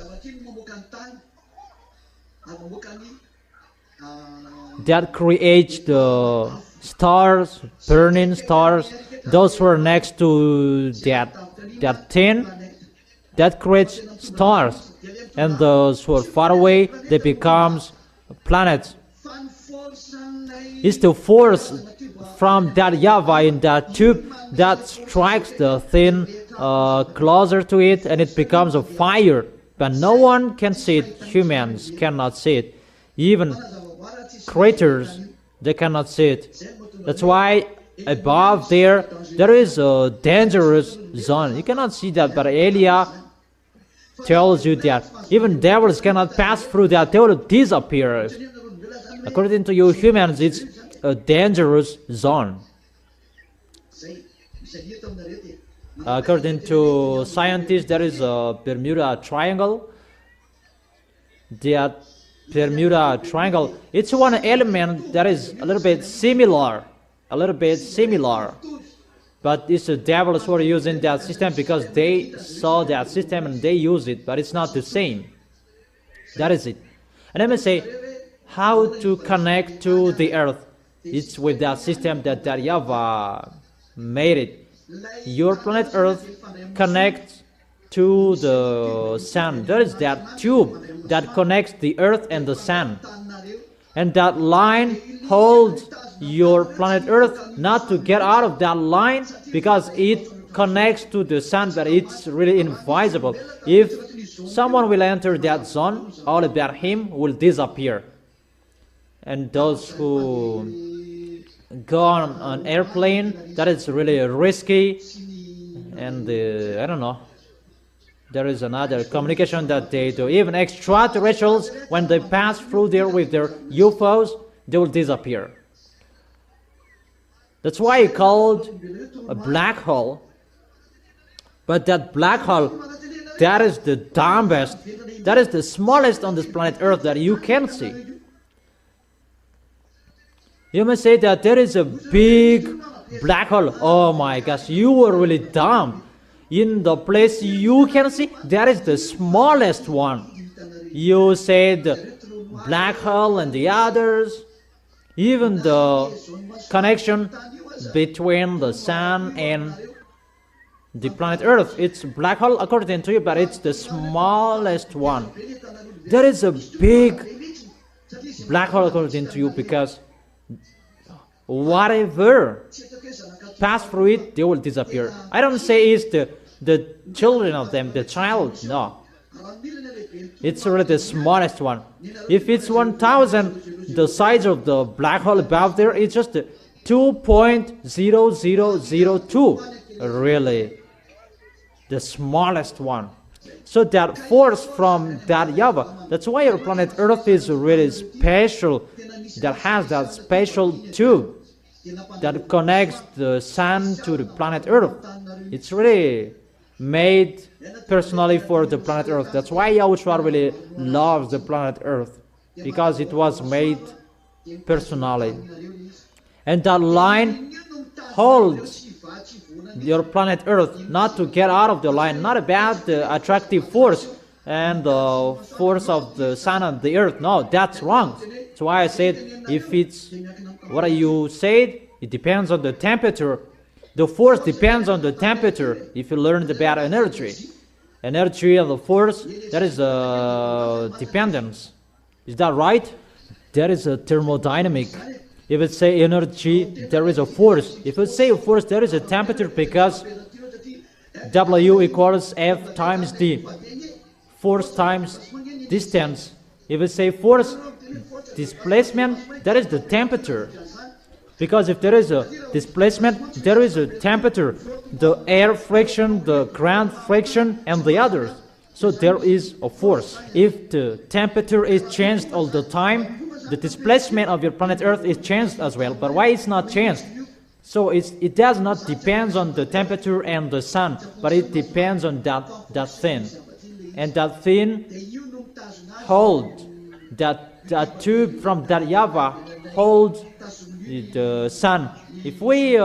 that creates the stars, burning stars, those who are next to that thing, that creates stars. And those who are far away, they becomes planets. It's the force from that YAHVAH in that tube that strikes the thing closer to it, and it becomes a fire. But no one can see it. Humans cannot see it. Even creatures, they cannot see it. That's why above there is a dangerous zone. You cannot see that, but Elia tells you that even devils cannot pass through that. They will disappear. According to you humans, it's a dangerous zone. According to scientists, there is a Bermuda Triangle. That Bermuda Triangle, it's one element that is a little bit similar. But it's the devils who are using that system because they saw that system and they use it, but it's not the same. That is it. And let me say, how to connect to the earth. It's with that system that YAHVAH made it. Your planet Earth connects to the sun. There is that tube that connects the earth and the sun. And that line holds your planet Earth not to get out of that line, because it connects to the sun, but it's really invisible. If someone will enter that zone, all about him will disappear. And those who go on an airplane, that is really risky, and I don't know, There is another communication that they do. Even extraterrestrials, when they pass through there with their UFOs, they will disappear. That's why it's called a black hole. But that black hole, that is the dumbest, that is the smallest on this planet Earth that you can see. You may say that there is a big black hole. Oh my gosh, you were really dumb. In the place you can see, that is the smallest one. You said black hole and the others. Even the connection between the sun and the planet Earth, it's black hole according to you, but it's the smallest one. There is a big black hole according to you, because whatever pass through it, they will disappear. I don't say it's the children of them, the child, no. It's really the smallest one. If it's 1,000, the size of the black hole above there is just 2.0002. Really, the smallest one. So that force from that YAHVAH, that's why our planet Earth is really special, that has that special tube that connects the sun to the planet Earth. It's really made personally for the planet Earth. That's why YAHOSHUAH really loves the planet Earth, because it was made personally. And that line holds your planet Earth, not to get out of the line, not about the attractive force and the force of the sun and the earth. No, that's wrong. That's why I said, if it's what you said, it depends on the temperature. The force depends on the temperature. If you learned about energy and the force, that is a dependence. Is that right? There is a thermodynamic. If it say energy, there is a force. If it say a force, there is a temperature, because W equals F times D. Force times distance. If it say force, displacement, that is the temperature. Because if there is a displacement, there is a temperature. The air friction, the ground friction, and the others. So there is a force. If the temperature is changed all the time, the displacement of your planet Earth is changed as well. But why it's not changed? So it does not depend on the temperature and the sun, but it depends on that thing. And that thing holds, that tube from that YAHVAH holds the sun. If we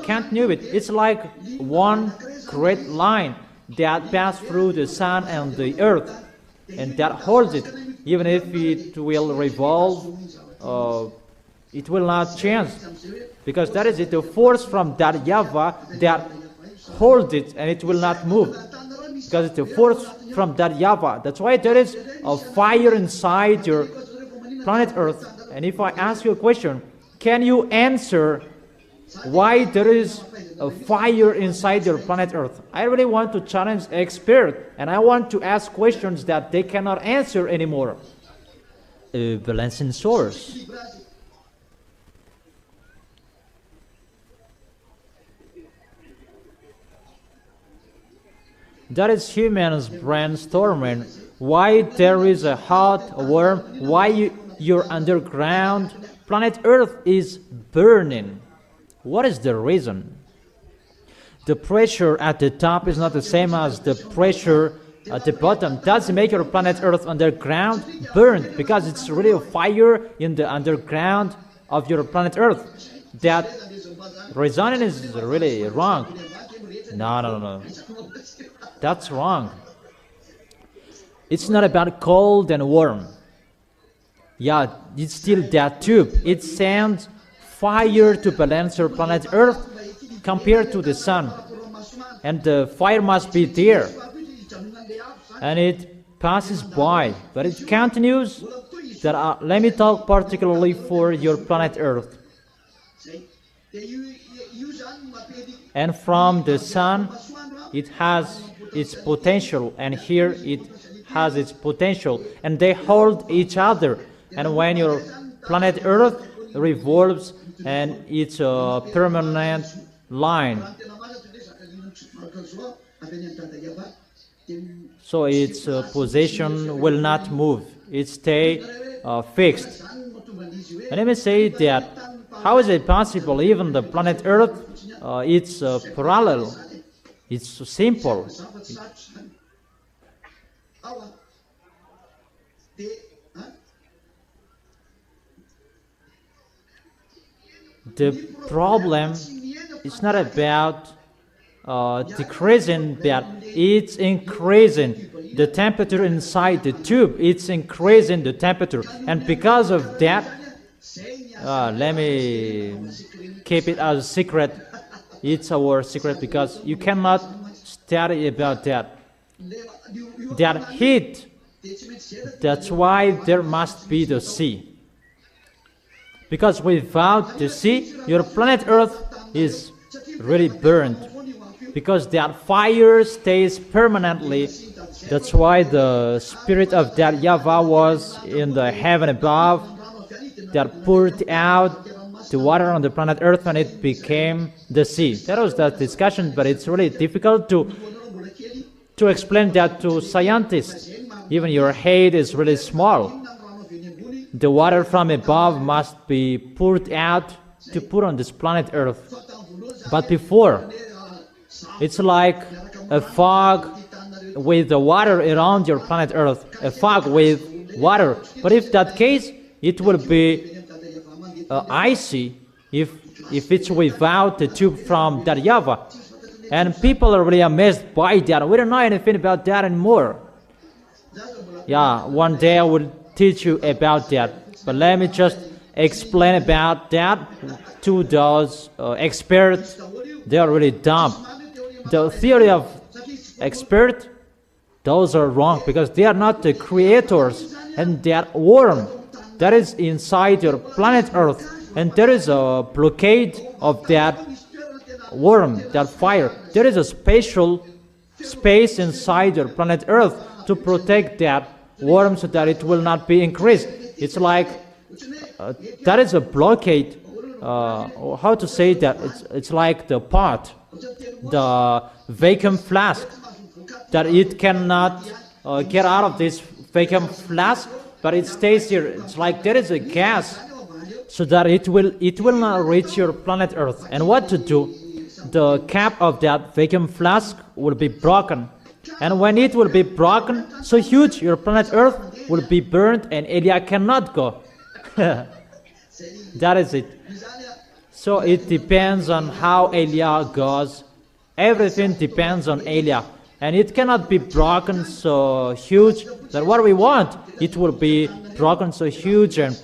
can't know it, it's like one great line that passes through the sun and the earth, and that holds it. Even if it will revolve, it will not change, because that is it, the force from that YAHVAH that holds it, and it will not move, because it's the force from that YAHVAH. That's why there is a fire inside your planet Earth. And if I ask you a question, can you answer why there is a fire inside your planet Earth? I really want to challenge experts, and I want to ask questions that they cannot answer anymore. Balancing source. That is humans brainstorming why there is a hot, warm, why your underground planet Earth is burning. What is the reason? The pressure at the top is not the same as the pressure at the bottom. Does make your planet Earth underground burned, because it's really a fire in the underground of your planet Earth. That reasoning is really wrong. No. That's wrong. It's not about cold and warm. Yeah, it's still that tube. It sends fire to balance your planet Earth compared to the sun. And the fire must be there. And it passes by, but it continues. Let me talk particularly for your planet Earth. And from the sun, it has its potential, and here it has its potential, and they hold each other. And when your planet Earth revolves, and it's a permanent line. so its position will not move. It stay fixed. And let me say that how is it possible? Even the planet Earth, it's parallel. It's so simple. The problem is not about decreasing, but it's increasing the temperature inside the tube. It's increasing the temperature, and because of that, let me keep it as a secret. It's our secret because you cannot study about that. That heat, that's why there must be the sea. Because without the sea, your planet Earth is really burned. Because that fire stays permanently. That's why the spirit of that YAHVAH was in the heaven above, that poured out the water on the planet Earth, and it became the sea. That was that discussion, but it's really difficult to explain that to scientists. Even your head is really small. The water from above must be poured out to put on this planet Earth. But before, it's like a fog with the water around your planet Earth, a fog with water. But if that case, it will be icy if it's without the tube from that YAHVAH. And people are really amazed by that. We don't know anything about that anymore. Yeah, one day I will teach you about that. But let me just explain about that to those experts. They are really dumb. The theory of expert, those are wrong because they are not the creators, and that worm that is inside your planet Earth, and there is a blockade of that worm, that fire. There is a special space inside your planet Earth to protect that worm so that it will not be increased. It's like that is a blockade. How to say that? It's like the pot, the vacuum flask, that it cannot get out of this vacuum flask, but it stays here. It's like there is a gas, so that it will not reach your planet Earth. And what to do? The cap of that vacuum flask will be broken, and when it will be broken, so huge, your planet Earth will be burned, and Elia cannot go. That is it. So it depends on how Elia goes. Everything depends on Elia. And it cannot be broken so huge that what we want, it will be broken so huge and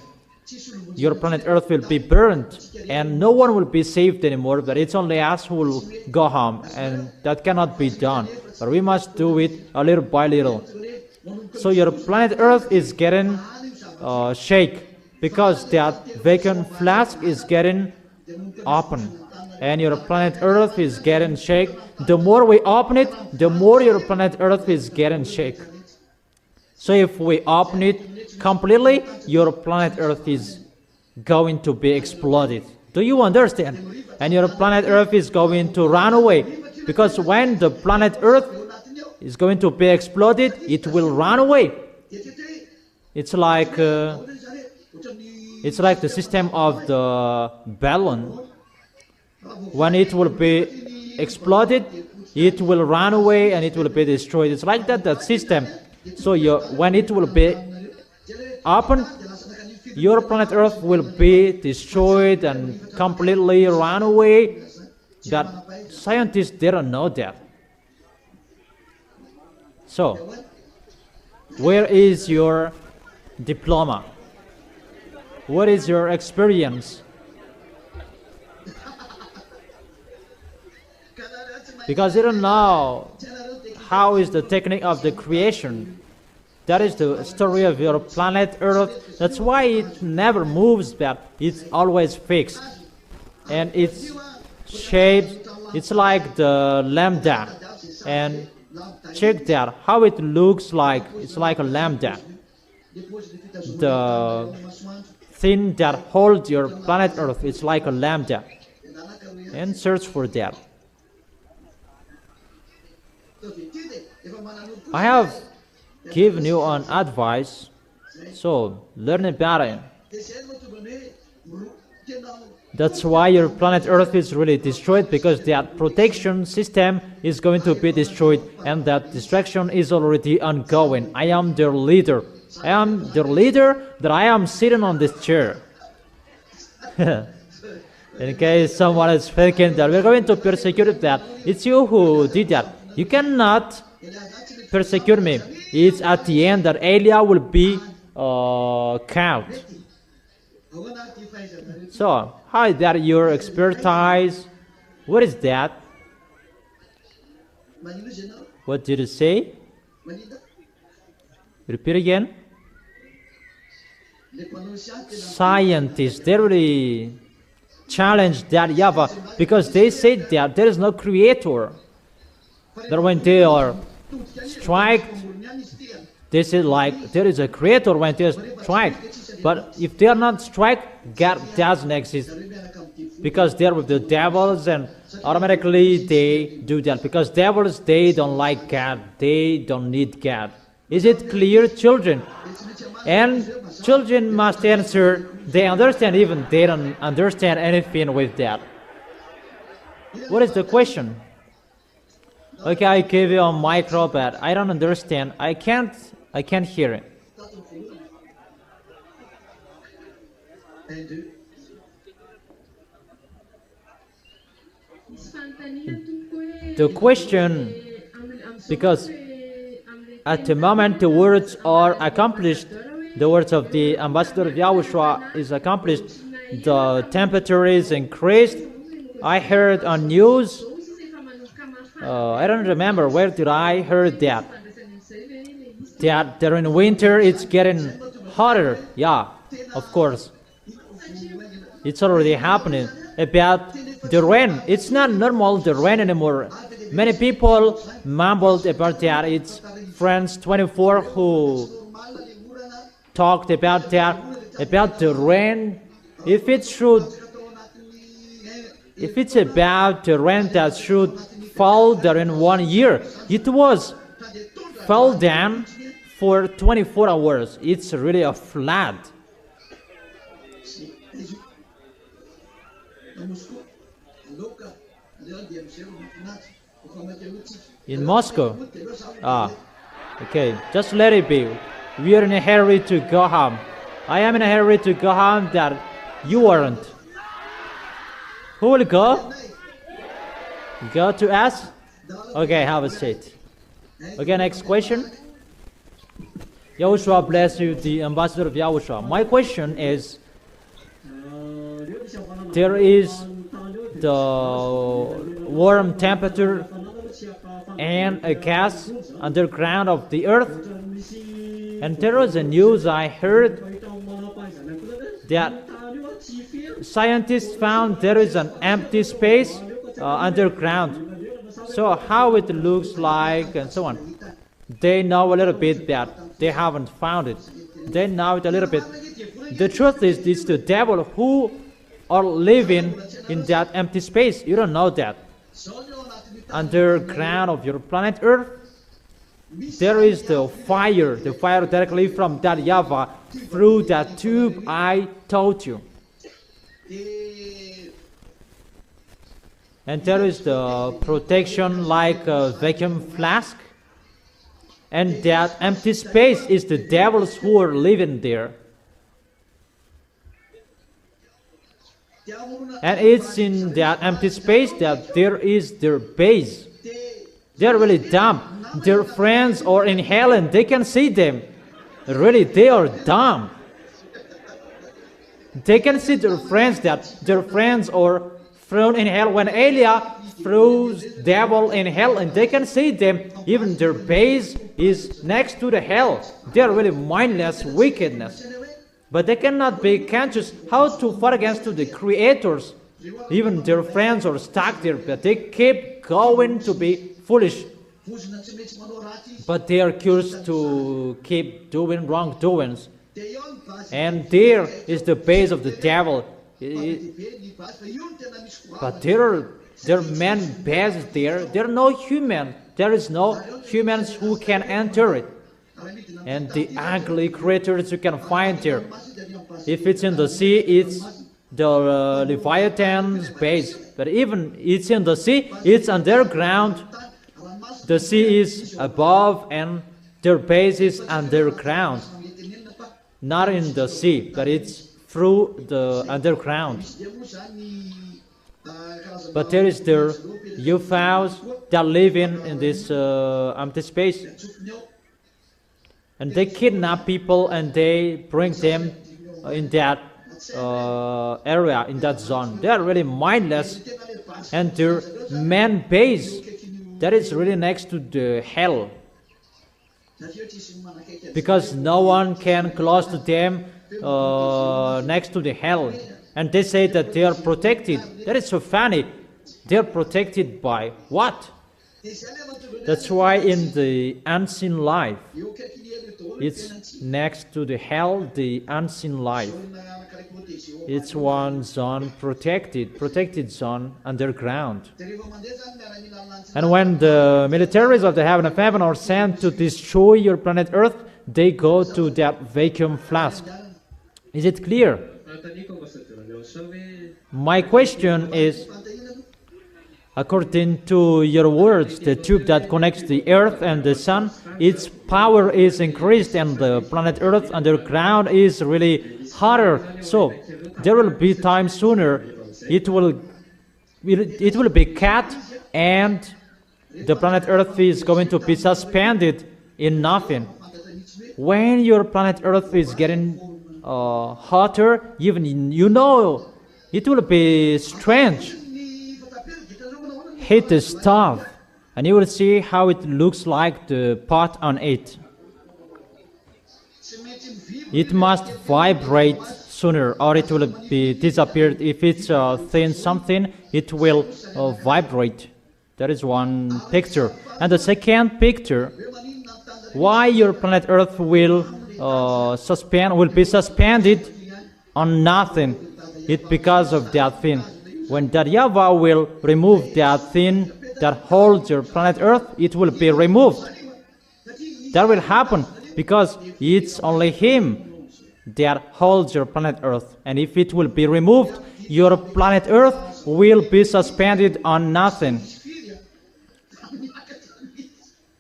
your planet Earth will be burned. And no one will be saved anymore, but it's only us who will go home. And that cannot be done. But we must do it a little by little. So your planet Earth is getting shake because that vacuum flask is getting open, and your planet Earth is getting shake. The more we open it, the more your planet Earth is getting shake. So if we open it completely, your planet Earth is going to be exploded. Do you understand? And your planet Earth is going to run away, because when the planet Earth is going to be exploded, it will run away. It's like the system of the balloon. When it will be exploded, it will run away and it will be destroyed. It's like that system. So when it will be open, your planet Earth will be destroyed and completely run away. That scientists didn't know that. So, where is your diploma? What is your experience? Because you don't know how is the technique of the creation. That is the story of your planet Earth. That's why it never moves back. It's always fixed. And its shape, it's like the lambda. And check that, how it looks like. It's like a lambda. The thing that holds your planet Earth, it's like a lambda. And search for that. I have given you an advice, so learn about it. That's why your planet Earth is really destroyed, because that protection system is going to be destroyed, and that destruction is already ongoing. I am their leader. I am the leader that I am sitting on this chair. In case someone is thinking that we're going to persecute that, it's you who did that. You cannot persecute me. It's at the end that Elia will be count. So, how is that your expertise? What is that? What did you say? Repeat again. Scientists, they really challenge that YAHVAH, because they say that there is no creator. That when they are striked, they say like there is a creator when they are striked. But if they are not striked, God doesn't exist, because they are with the devils, and automatically they do that, because devils, they don't like God, they don't need God. Is it clear, children? And children must answer. They understand, even they don't understand anything with that. What is the question? Okay, I gave you a micro, but I don't understand. I can't hear it. The question, because at the moment the words are accomplished, the words of the ambassador of YAHOSHUAH is accomplished, the temperature is increased. I heard on news, I don't remember where did I heard that during winter it's getting hotter. Yeah, of course. It's already happening. About the rain, it's not normal, the rain anymore. Many people mumbled about that. It's France 24 who talked about that, about the rain. If it's about the rain that should fall during 1 year, it was fell down for 24 hours. It's really a flood. In Moscow? Okay, just let it be. We are in a hurry to go home. I am in a hurry to go home, that you aren't. Who will go? Go to us? Okay, have a seat. Okay, next question. YAHOSHUAH bless you, the ambassador of YAHOSHUAH. My question is, there is the warm temperature and a gas underground of the earth, and there was a news I heard that scientists found there is an empty space underground. So how it looks like and so on. They know a little bit that they haven't found it. They know it a little bit. The truth is, it's the devil who are living in that empty space. You don't know that. Underground of your planet Earth, there is the fire directly from that YAHVAH through that tube I told you. And there is the protection like a vacuum flask. And that empty space is the devils who are living there. And it's in that empty space that there is their base. They're really dumb. Their friends are in hell and they can see them. Really, they are dumb. They can see their friends, that their friends are thrown in hell. When Elia throws devil in hell, and they can see them, even their base is next to the hell. They are really mindless wickedness. But they cannot be conscious how to fight against the creators. Even their friends are stuck there, but they keep going to be foolish. But they are cursed to keep doing wrongdoings. And there is the base of the devil. But there are men bases there. There are no human There is no humans who can enter it. And the ugly creatures you can find there. If it's in the sea, it's the Leviathan's base. But even it's in the sea, it's underground. The sea is above and their base is underground. Not in the sea, but it's through the underground. But there is the UFOs that live in this empty space. And they kidnap people and they bring them in that area, in that zone. They are really mindless. And their main base, that is really next to the hell. Because no one can close to them next to the hell. And they say that they are protected. That is so funny. They are protected by what? That's why in the unseen life, it's next to the hell, the unseen life. It's one zone protected zone underground. And when the militaries of the heaven of heaven are sent to destroy your planet Earth, they go to that vacuum flask. Is it clear? My question is, according to your words, the tube that connects the Earth and the Sun, its power is increased and the planet Earth underground is really hotter. So there will be time sooner it will be cut and the planet Earth is going to be suspended in nothing. When your planet Earth is getting hotter, even you know it will be strange. Hit the stove and you will see how it looks like the pot on it. It must vibrate sooner or it will be disappeared. If it's thin something, it will vibrate. That is one picture. And the second picture, why your planet Earth will be suspended on nothing. It's because of that thing. When that YAHVAH will remove that thing that holds your planet Earth, it will be removed. That will happen because it's only Him that holds your planet Earth. And if it will be removed, your planet Earth will be suspended on nothing.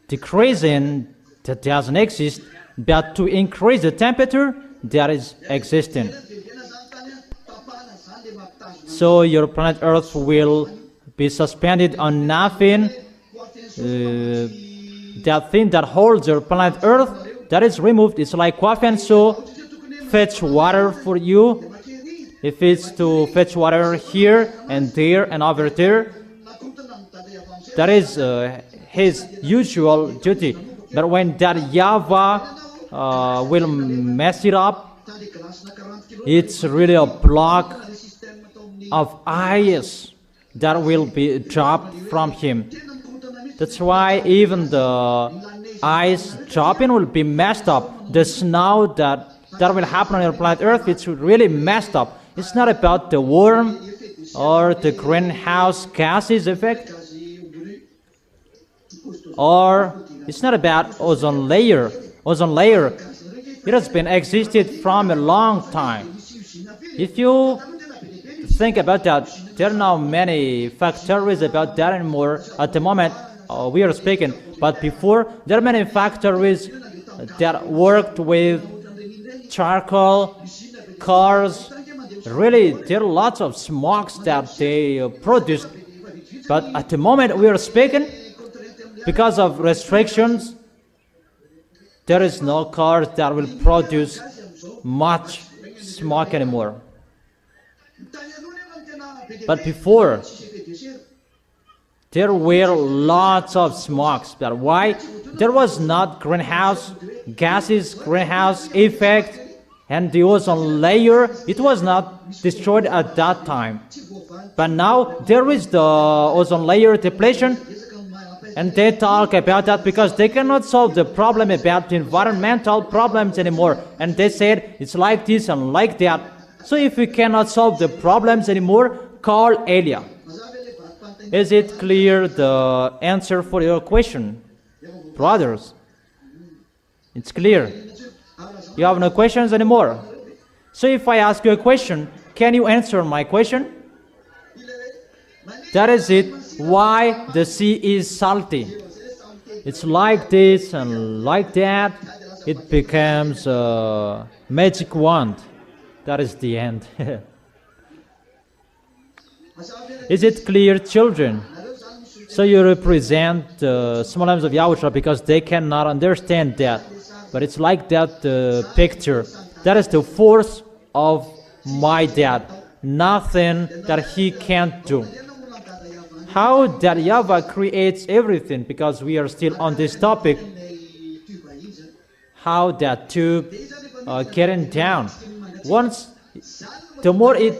Decreasing that doesn't exist, but to increase the temperature that is existing. So your planet Earth will be suspended on nothing. That thing that holds your planet Earth, that is removed. It's like coffin, so fetch water for you. If it's to fetch water here and there and over there, that is his usual duty. But when that YAHVAH will mess it up, it's really a block of ice that will be dropped from him. That's why even the ice dropping will be messed up. The snow that will happen on your planet Earth, it's really messed up. It's not about the worm or the greenhouse gases effect, or it's not about ozone layer. Ozone layer, it has been existed from a long time. If you think about that, there are not many factories about that anymore at the moment we are speaking, but before there are many factories that worked with charcoal, cars. Really, there are lots of smokes that they produced, but at the moment we are speaking, because of restrictions, there is no cars that will produce much smoke anymore. But before, there were lots of smokes. But why? There was not greenhouse gases, greenhouse effect, and the ozone layer. It was not destroyed at that time. But now there is the ozone layer depletion, and they talk about that because they cannot solve the problem about the environmental problems anymore. And they said it's like this and like that. So if we cannot solve the problems anymore, call alien. Is it clear the answer for your question? Brothers, it's clear. You have no questions anymore. So if I ask you a question, can you answer my question? That is it. Why the sea is salty? It's like this and like that. It becomes a magic wand. That is the end. Is it clear, children? So you represent the small arms of Yahushua because they cannot understand that. But it's like that picture. That is the force of my dad. Nothing that he can't do. How that YAHVAH creates everything, because we are still on this topic. How that tube getting down. Once, the more it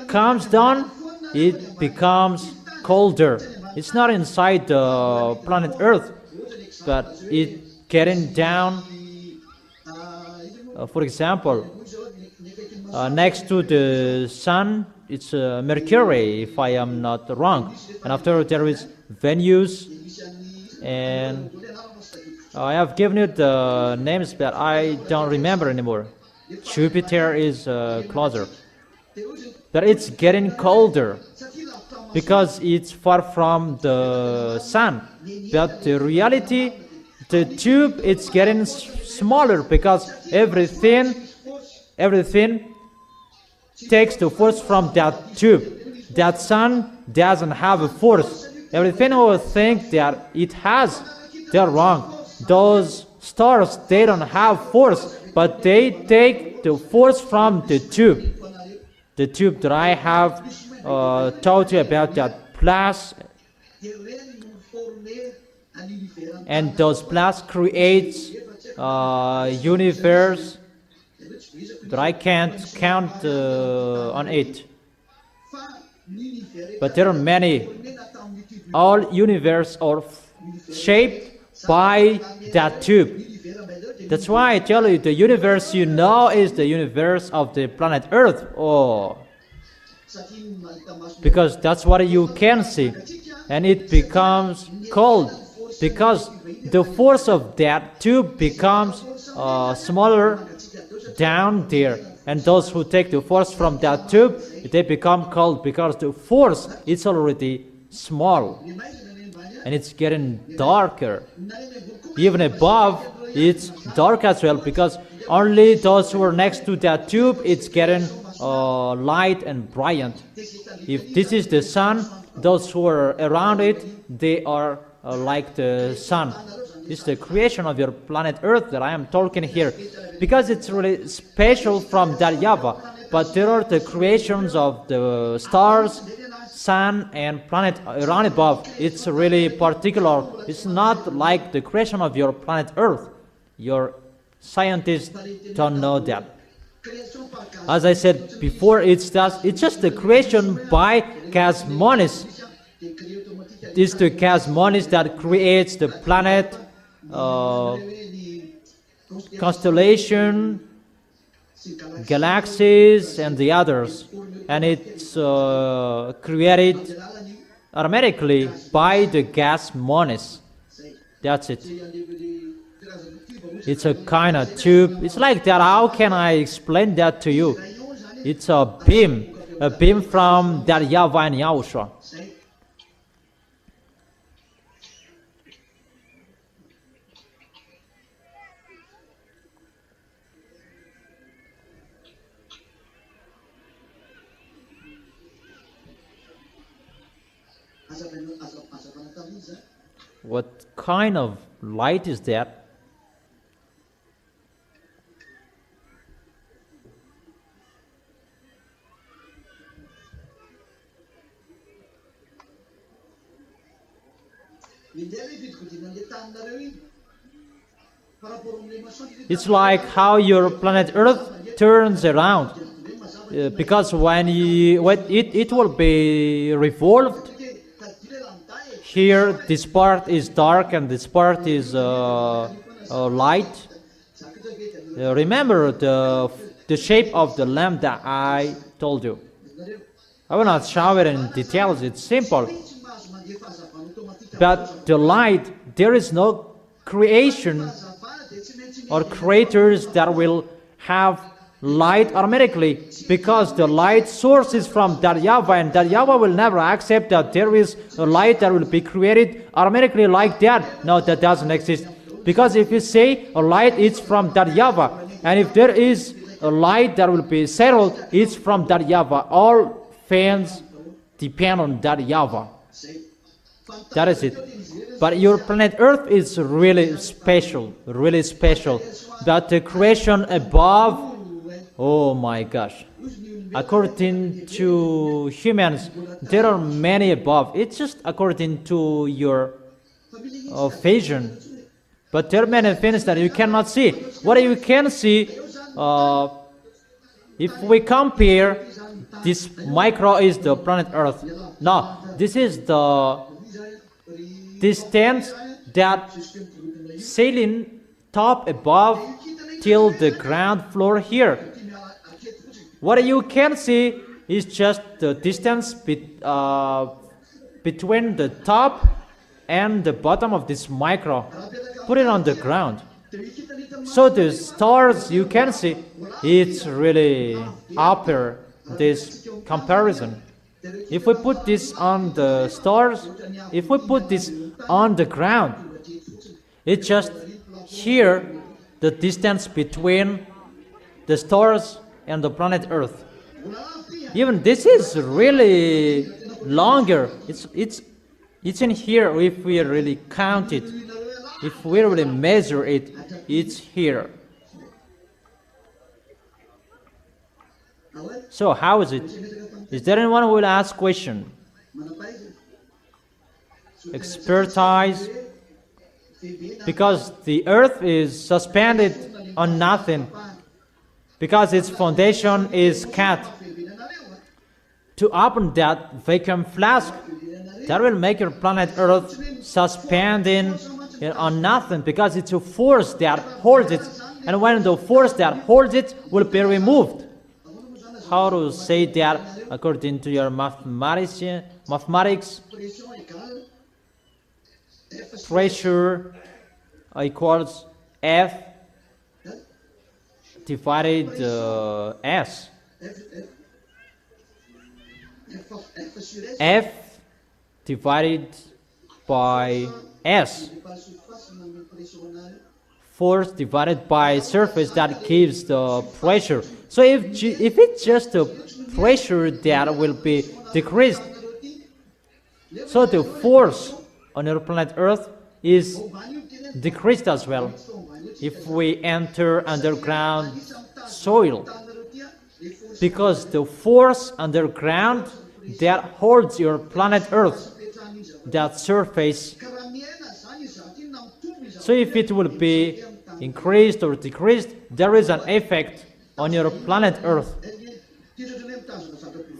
comes down, it becomes colder. It's not inside the planet Earth, but it getting down. For example, next to the sun, it's Mercury, if I am not wrong. And after there is Venus, and I have given you the names, but I don't remember anymore. Jupiter is closer. But it's getting colder because it's far from the sun. But the reality, the tube, it's getting smaller because everything takes the force from that tube. That sun doesn't have a force. Everything will think that it has. They're wrong. Those stars, they don't have force, but they take the force from the tube. The tube that I have told you about, that plus, and those plus creates universe that I can't count on it. But there are many. All universe are shaped by that tube. That's why I tell you, the universe you know is the universe of the planet Earth. Oh, because that's what you can see. And it becomes cold because the force of that tube becomes smaller down there. And those who take the force from that tube, they become cold because the force is already small. And it's getting darker. Even above, it's dark as well, because only those who are next to that tube, it's getting light and brilliant. If this is the sun, those who are around it, they are like the sun. It's the creation of your planet Earth that I am talking here, because it's really special from that YAHVAH. But there are the creations of the stars, sun, and planet around above. It's really particular. It's not like the creation of your planet Earth. Your scientists don't know that. As I said before, it's just the creation by cosmonics. It's the cosmonics that creates the planet, constellation, galaxies, and the others. And it's created automatically by the cosmonics. That's it. It's a kind of tube. It's like that. How can I explain that to you? It's a beam from that YAHVAH and YAHOSHUAH. What kind of light is that? It's like how your planet Earth turns around, because when it will be revolved. Here, this part is dark and this part is light. Remember the shape of the lamp that I told you. I will not show it in details. It's simple. But the light, there is no creation or creators that will have light automatically, because the light source is from that YAHVAH, and that YAHVAH will never accept that there is a light that will be created automatically like that. No, that doesn't exist. Because if you say a light is from that YAHVAH, and if there is a light that will be settled, it's from that YAHVAH. All fans depend on that YAHVAH. That is it. But your planet Earth is really special, really special. But the creation above, oh my gosh. According to humans, there are many above. It's just according to your vision. But there are many things that you cannot see. What you can see, if we compare, this micro is the planet Earth. Now, this is the distance that sailing top above till the ground floor here. What you can see is just the distance between the top and the bottom of this micro. Put it on the ground. So the stars you can see, it's really upper this comparison. If we put this on the stars, if we put this on the ground, it's just here the distance between the stars and the planet Earth. Even this is really longer. It's in here. If we really count it, if we really measure it, it's here. So how is it? Is there anyone who will ask question? Expertise. Because the earth is suspended on nothing. Because its foundation is cut. To open that vacuum flask, that will make your planet Earth suspending on nothing, because it's a force that holds it. And when the force that holds it will be removed. How to say that according to your mathematics? Pressure equals F divided S. F divided by S. Force divided by surface that gives the pressure. So if it's just the pressure that will be decreased, so the force on your planet Earth is decreased as well. If we enter underground soil, because the force underground that holds your planet Earth, that surface, so if it will be increased or decreased, there is an effect on your planet Earth.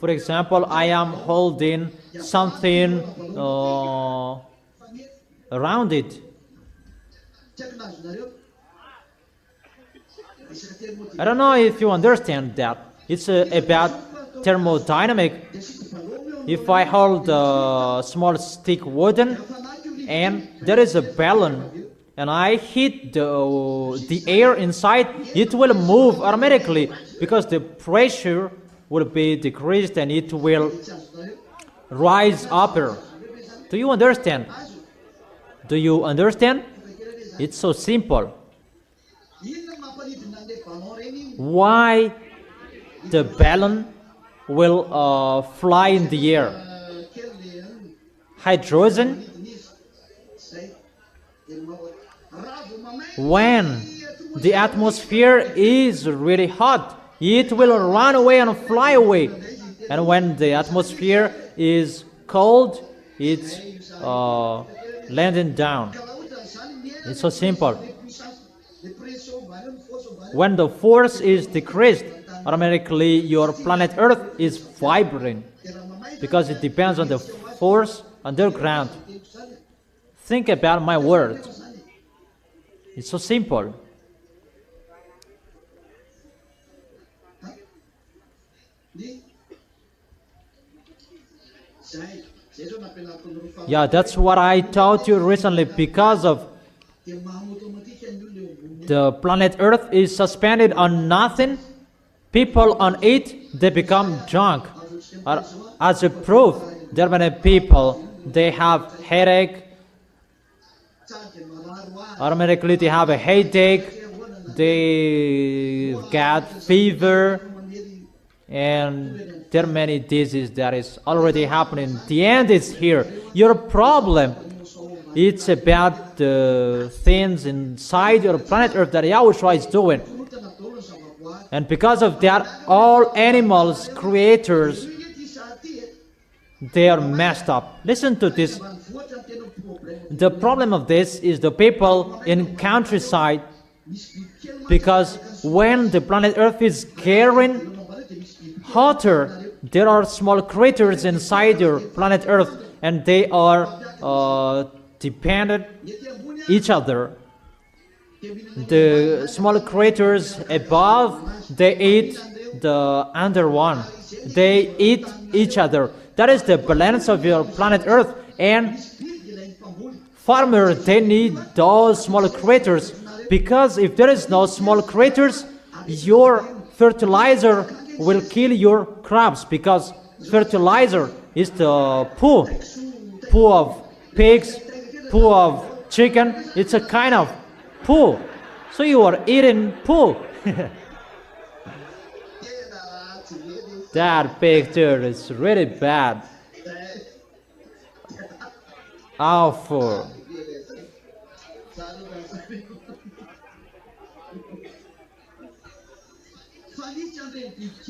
For example, I am holding something around it. I don't know if you understand that. It's about thermodynamic. If I hold a small stick wooden and there is a balloon and I hit the air inside, it will move automatically because the pressure will be decreased and it will rise upper. Do you understand? Do you understand? It's so simple. Why the balloon will fly in the air? Hydrogen. When the atmosphere is really hot, it will run away and fly away. And when the atmosphere is cold, it's landing down. It's so simple. When the force is decreased, automatically your planet Earth is vibrating because it depends on the force underground. Think about my words. It's so simple. Yeah, that's what I taught you recently. Because of the planet Earth is suspended on nothing, people on it, they become drunk. As a proof, there are many people, they have headache, automatically they have a headache, they get fever, and there are many diseases that is already happening. The end is here. Your problem, it's about the things inside your planet Earth that YAHOSHUAH is doing. And because of that, all animals, creators, they are messed up. Listen to this. The problem of this is the people in countryside, because when the planet Earth is getting hotter, there are small creatures inside your planet Earth, and they are dependent each other. The small creatures above, they eat the under one. They eat each other. That is the balance of your planet Earth. And farmers, they need those small creatures, because if there is no small creatures, your fertilizer will kill your crops, because fertilizer is the poo of pigs, poo of chicken. It's a kind of poo. So you are eating poo. That picture is really bad. Awful.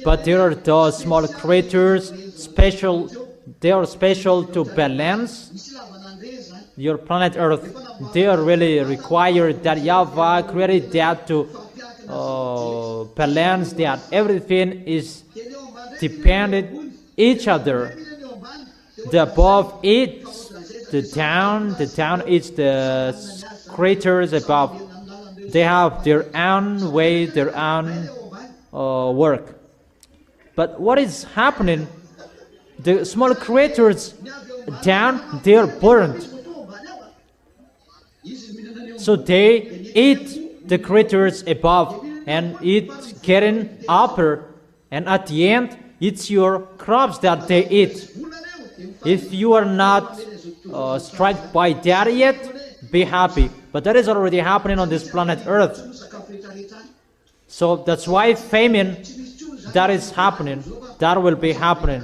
But there are those small creatures, special. They are special to balance your planet Earth. They are really required that YAHVAH created that to balance that. Everything is dependent each other. The above eats the down eats the creatures above. They have their own way, their own work. But what is happening? The small creatures down, they are burned. So they eat the creatures above, and it's getting upper, and at the end, it's your crops that they eat. If you are not struck by that yet, be happy. But that is already happening on this planet Earth. So that's why famine, that is happening, that will be happening.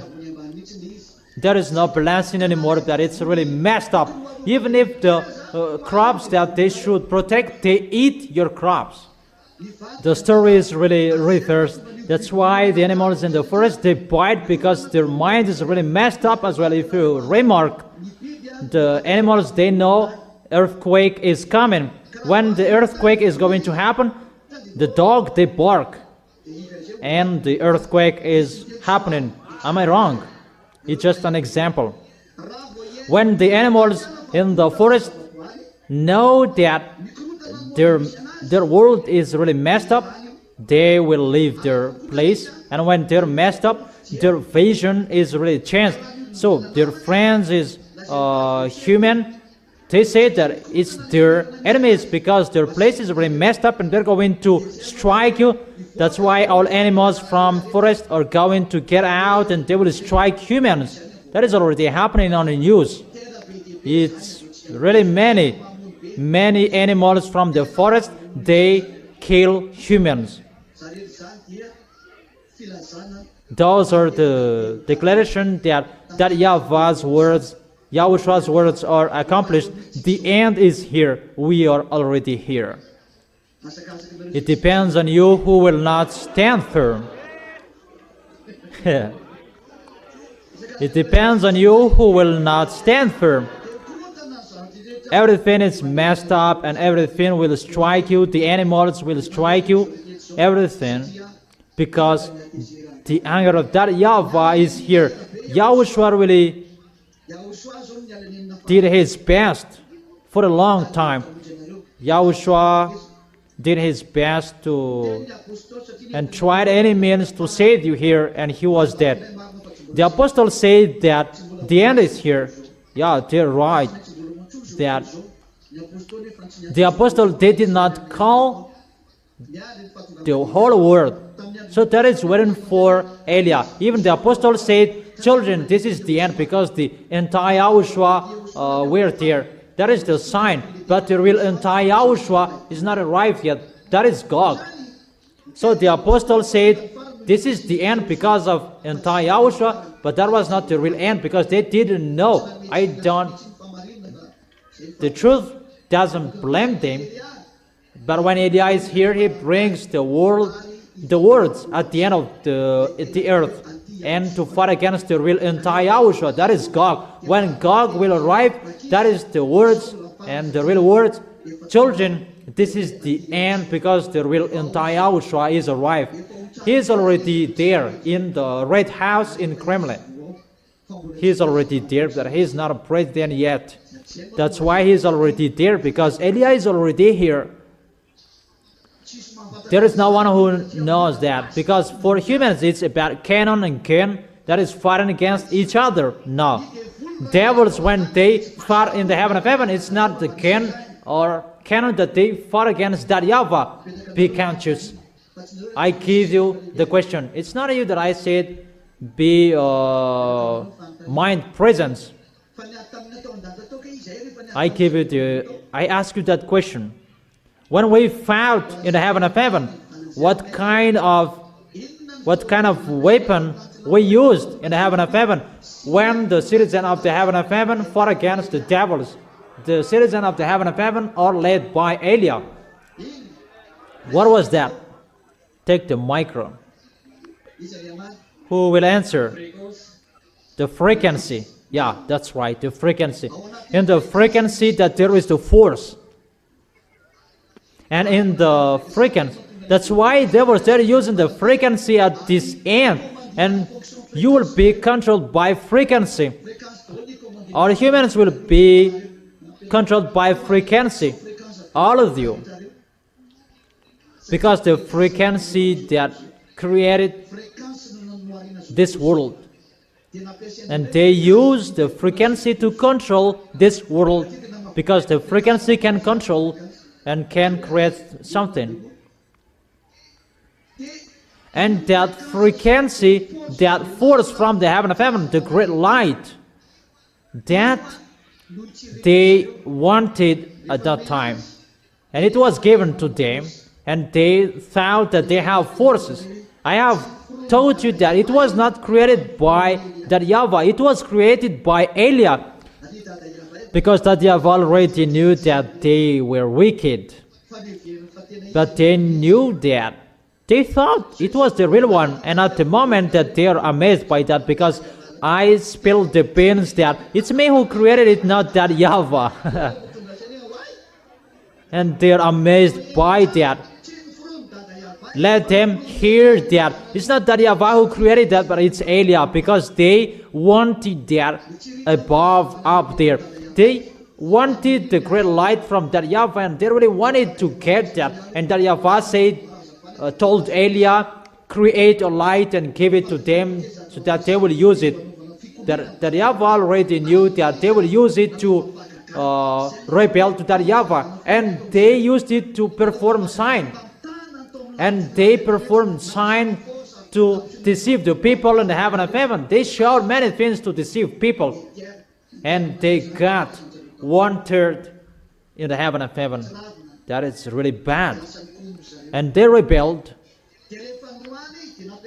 There is no balancing anymore, that it's really messed up. Even if the crops that they should protect, they eat your crops. The story is really reversed. That's why the animals in the forest, they bite, because their mind is really messed up as well. If you remark, the animals, they know earthquake is coming. When the earthquake is going to happen, the dog, they bark, and the earthquake is happening. Am I wrong? It's just an example. When the animals in the forest know that their world is really messed up, they will leave their place. And when they're messed up, their vision is really changed. So their friends is human. They say that it's their enemies, because their place is really messed up and they're going to strike you. That's why all animals from forest are going to get out and they will strike humans. That is already happening on the news. It's really many animals from the forest, they kill humans. Those are the declaration that YAHVAH's words, YAHOSHUAH's words are accomplished. The end is here. We are already here. It depends on you who will not stand firm. It depends on you who will not stand firm. Everything is messed up and everything will strike you. The animals will strike you. Everything. Because the anger of that YAHVAH is here. YAHOSHUAH really did his best for a long time. YAHOSHUAH did his best to and tried any means to save you here, and he was dead. The apostles say that the end is here. Yeah, they're right. That the apostle, they did not call the whole world. So that is written for Elia. Even the apostle said, children, this is the end, because the anti-YAHOSHUAH were there. That is the sign. But the real anti-YAHOSHUAH is not arrived yet. That is Gog. So the apostle said, this is the end because of anti-YAHOSHUAH, but that was not the real end, because they didn't know. The truth doesn't blame them. But when Elia is here, he brings the words at the end of the earth, and to fight against the real anti-YAHOSHUAH. That is Gog. When Gog will arrive, that is the words and the real words. Children, this is the end, because the real anti-YAHOSHUAH is arrived. He is already there in the Red House in Kremlin. He is already there, but he is not a president yet. That's why he is already there, because Elia is already here. There is no one who knows that, because for humans it's about Canon and Cain that is fighting against each other. No. Devils, when they fight in the heaven of heaven, it's not the Cain or Canon that they fight against that YAHVAH. Be conscious. I give you the question. It's not you that I said be mind presence. I ask you that question. When we fought in the heaven of heaven, what kind of weapon we used in the heaven of heaven? When the citizens of the heaven of heaven fought against the devils, the citizens of the heaven of heaven are led by Elia. What was that? Take the micro. Who will answer? The frequency. Yeah, that's right, the frequency. In the frequency that there is the force. And in the frequency, that's why they're using the frequency at this end. And you will be controlled by frequency. Our humans will be controlled by frequency. All of you. Because the frequency that created this world. And they use the frequency to control this world. Because the frequency can control and can create something. And that frequency, that force from the heaven of heaven, the great light, that they wanted at that time. And it was given to them, and they thought that they have forces. I have told you that it was not created by that YAHVAH, it was created by Elia. Because that YAHVAH already knew that they were wicked. But they knew that. They thought it was the real one. And at the moment that they are amazed by that, because I spilled the beans that it's me who created it, not that YAHVAH. And they are amazed by that. Let them hear that. It's not that YAHVAH who created that, but it's Elia, because they wanted that above, up there. They wanted the great light from that YAHVAH, and they really wanted to get that. And that YAHVAH said, told Elia, create a light and give it to them so that they will use it. That YAHVAH already knew that they will use it to rebel to that YAHVAH. And they used it to perform sign. And they performed sign to deceive the people in the heaven of heaven. They showed many things to deceive people. And they got 1/3 in the heaven of heaven. That is really bad. And they rebelled.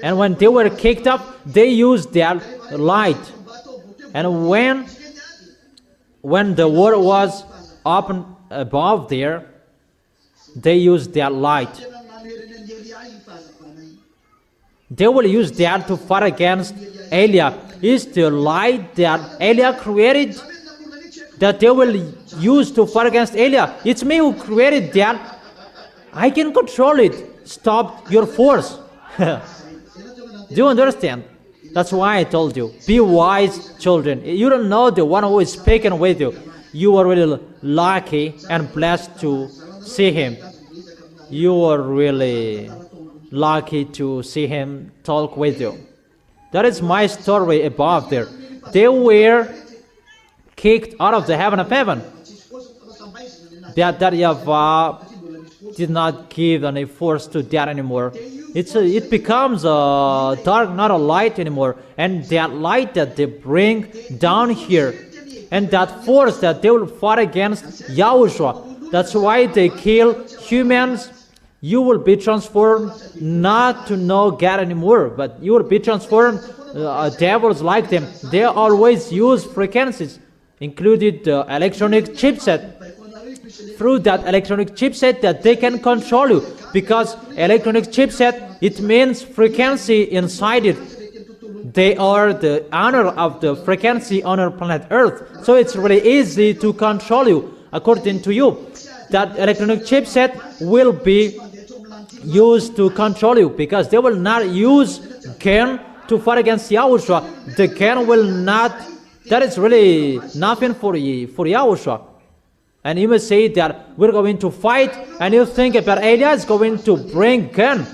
And when they were kicked up, they used their light. And when the word was open above there, they used their light. They will use that to fight against Elia. Is the light that Elia created that they will use to fight against Elia? It's me who created that. I can control it. Stop your force. Do you understand? That's why I told you. Be wise, children. You don't know the one who is speaking with you. You are really lucky and blessed to see him. You are really lucky to see him talk with you. That is my story above there. they were kicked out of the heaven of heaven. That YAHVAH did not give any force to that anymore. It becomes a dark, not a light anymore. And that light that they bring down here, and that force that they will fight against YAHOSHUAH, that's why they kill humans. You will be transformed not to know God anymore, but you will be transformed. Devils like them, they always use frequencies, including the electronic chipset. Through that electronic chipset that they can control you, because electronic chipset, it means frequency inside it. They are the owner of the frequency on our planet Earth, so it's really easy to control you. According to you, that electronic chipset will be used to control you, because they will not use gun to fight against YAHOSHUAH. The gun will not, that is really nothing for YAHOSHUAH. And you may say that we're going to fight, and you think about Elia is going to bring gun.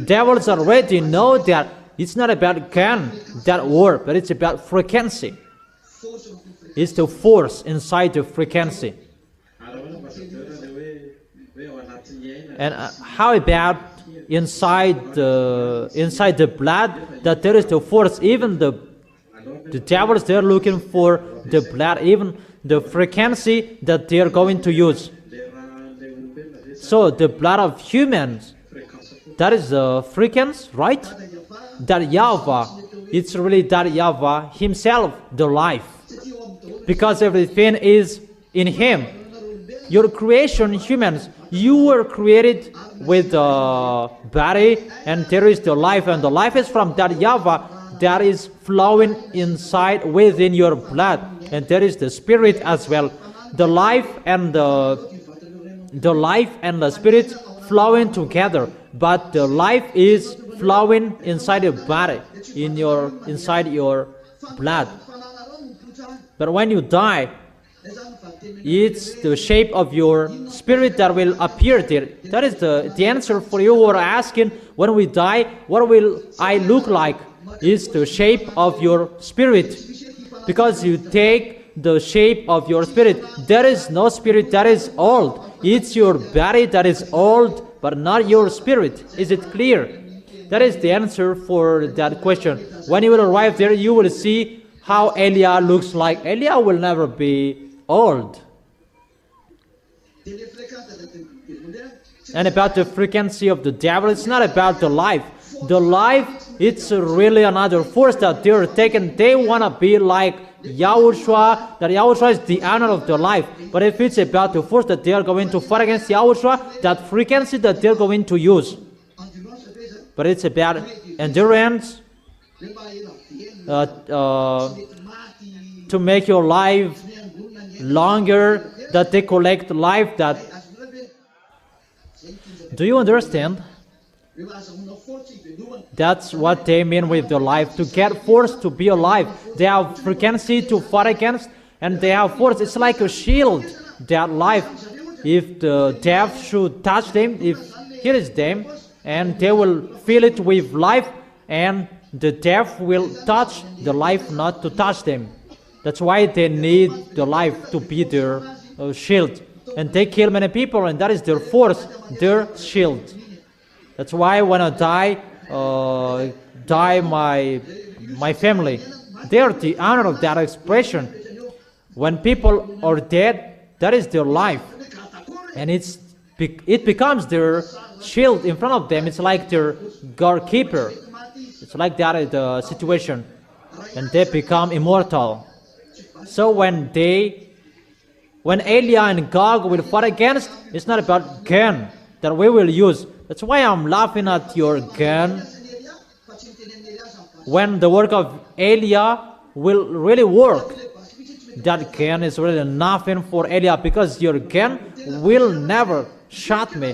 Devils already know that it's not about gun, that war, but it's about frequency. It's the force inside the frequency. And how about inside the blood, that there is the force? Even the devils, they're looking for the blood, even the frequency that they are going to use. So the blood of humans, that is the frequency, right? That YAHVAH, it's really that YAHVAH himself, the life, because everything is in him. Your creation, humans, you were created with a body, and there is the life, and the life is from that YAHVAH that is flowing inside within your blood, and there is the spirit as well. The life and the spirit flowing together, but the life is flowing inside your body, inside your blood. But when you die, it's the shape of your spirit that will appear there. That is the answer for you who are asking, when we die, what will I look like? Is the shape of your spirit, because you take the shape of your spirit. There is no spirit that is old. It's your body that is old, but not your spirit. Is it clear? That is the answer for that question. When you will arrive there, you will see how Elia looks like. Elia will never be old. And about the frequency of the devil, it's not about the life. The life, it's really another force that they're taking. They want to be like YAHOSHUAH, that YAHOSHUAH is the owner of the life. But if it's about the force that they are going to fight against YAHOSHUAH, that frequency that they're going to use. But it's about endurance, to make your life longer, that they collect life. That, do you understand? That's what they mean with the life, to get force to be alive. They have frequency to fight against, and they have force. It's like a shield, that life. If the death should touch them, if here is them, and they will feel it with life, and the death will touch the life, not to touch them. That's why they need the life to be their shield. And they kill many people, and that is their force, their shield. That's why when I die my family, they are the honor of that expression. When people are dead, that is their life, and it becomes their shield in front of them. It's like their guardkeeper. It's like that is the situation, and they become immortal. So when Elia and Gog will fight against, it's not about gun that we will use. That's why I'm laughing at your gun. When the work of Elia will really work, that gun is really nothing for Elia, because your gun will never shot me.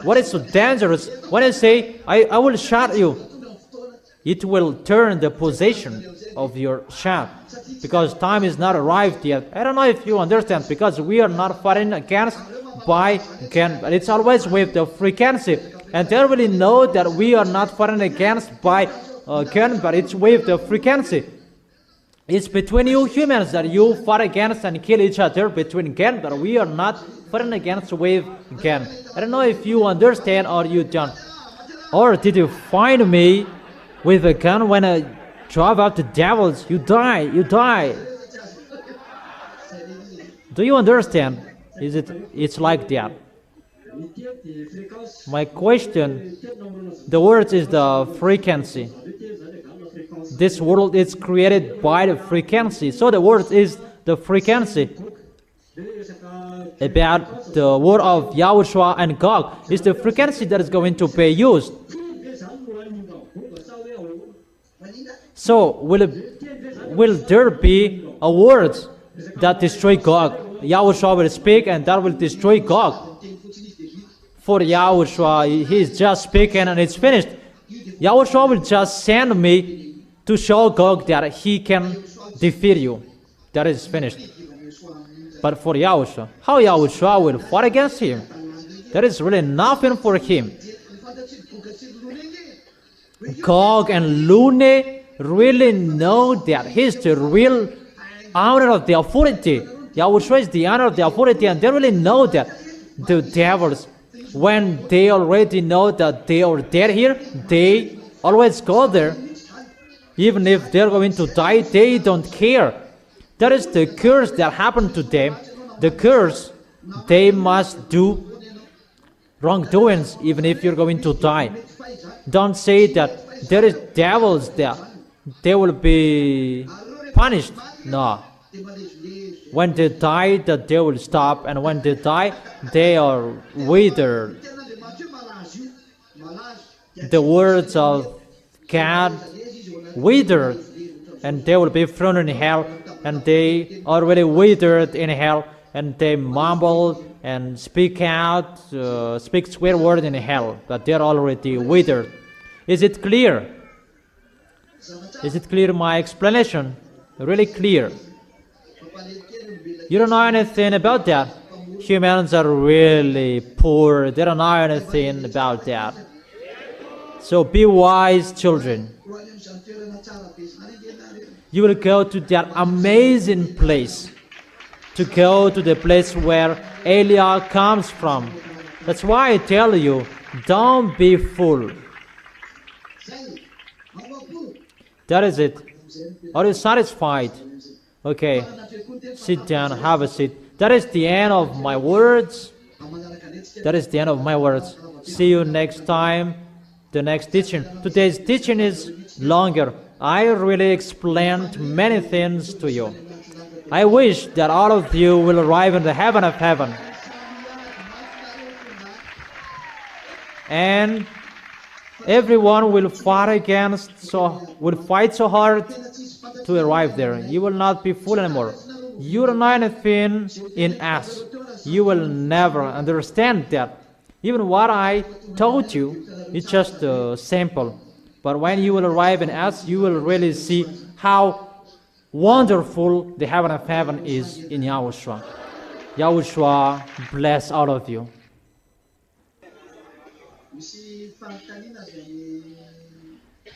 What is so dangerous? When I say, I will shot you, it will turn the position of your shot, because time is not arrived yet. I don't know if you understand, because we are not fighting against by gun, but it's always with the frequency. And they really know that we are not fighting against by gun, but it's with the frequency. It's between you humans that you fight against and kill each other between gan, but we are not fighting against with gan. I don't know if you understand or you don't. Or did you find me with a gun when I drive out the devils? You die, you die. Do you understand? It's like that. My question, the word is the frequency. This world is created by the frequency. So the word is the frequency. About the word of Yahushua and God is the frequency that is going to be used. So will there be a word that destroy God? Yahushua will speak and that will destroy God. For Yahushua, he is just speaking and it's finished. Yahushua will just send me to show God that he can defeat you. That is finished. But for Yahushua, how Yahushua will fight against him? There is really nothing for him. Gog and Lune really know that he's the real owner of the authority. Yahushua is the owner of the authority, and they really know that the devils, when they already know that they are dead here, they always go there. Even if they're going to die, they don't care. That is the curse that happened to them. The curse, they must do wrongdoings even if you're going to die. Don't say that there is devils there. They will be punished. No. When they die, that they will stop, and when they die, they are withered. The words of God withered, and they will be thrown in hell, and they already withered in hell, and they mumble and speak out, speak swear word in hell, but they're already withered. Is it clear? Is it clear, my explanation? Really clear. You don't know anything about that. Humans are really poor. They don't know anything about that. So be wise, children. You will go to that amazing place. To go to the place where Eliah comes from. That's why I tell you, don't be fool. That is it. Are you satisfied? Okay. Sit down, have a seat. That is the end of my words. That is the end of my words. See you next time. The next teaching. Today's teaching is longer. I really explained many things to you. I wish that all of you will arrive in the heaven of heaven. And everyone will fight so hard to arrive there. You will not be fool anymore. You don't know anything in us. You will never understand that. Even what I told you is just a sample. But when you will arrive in us, you will really see how wonderful the heaven of heaven is in Yahushua. Yahushua bless all of you.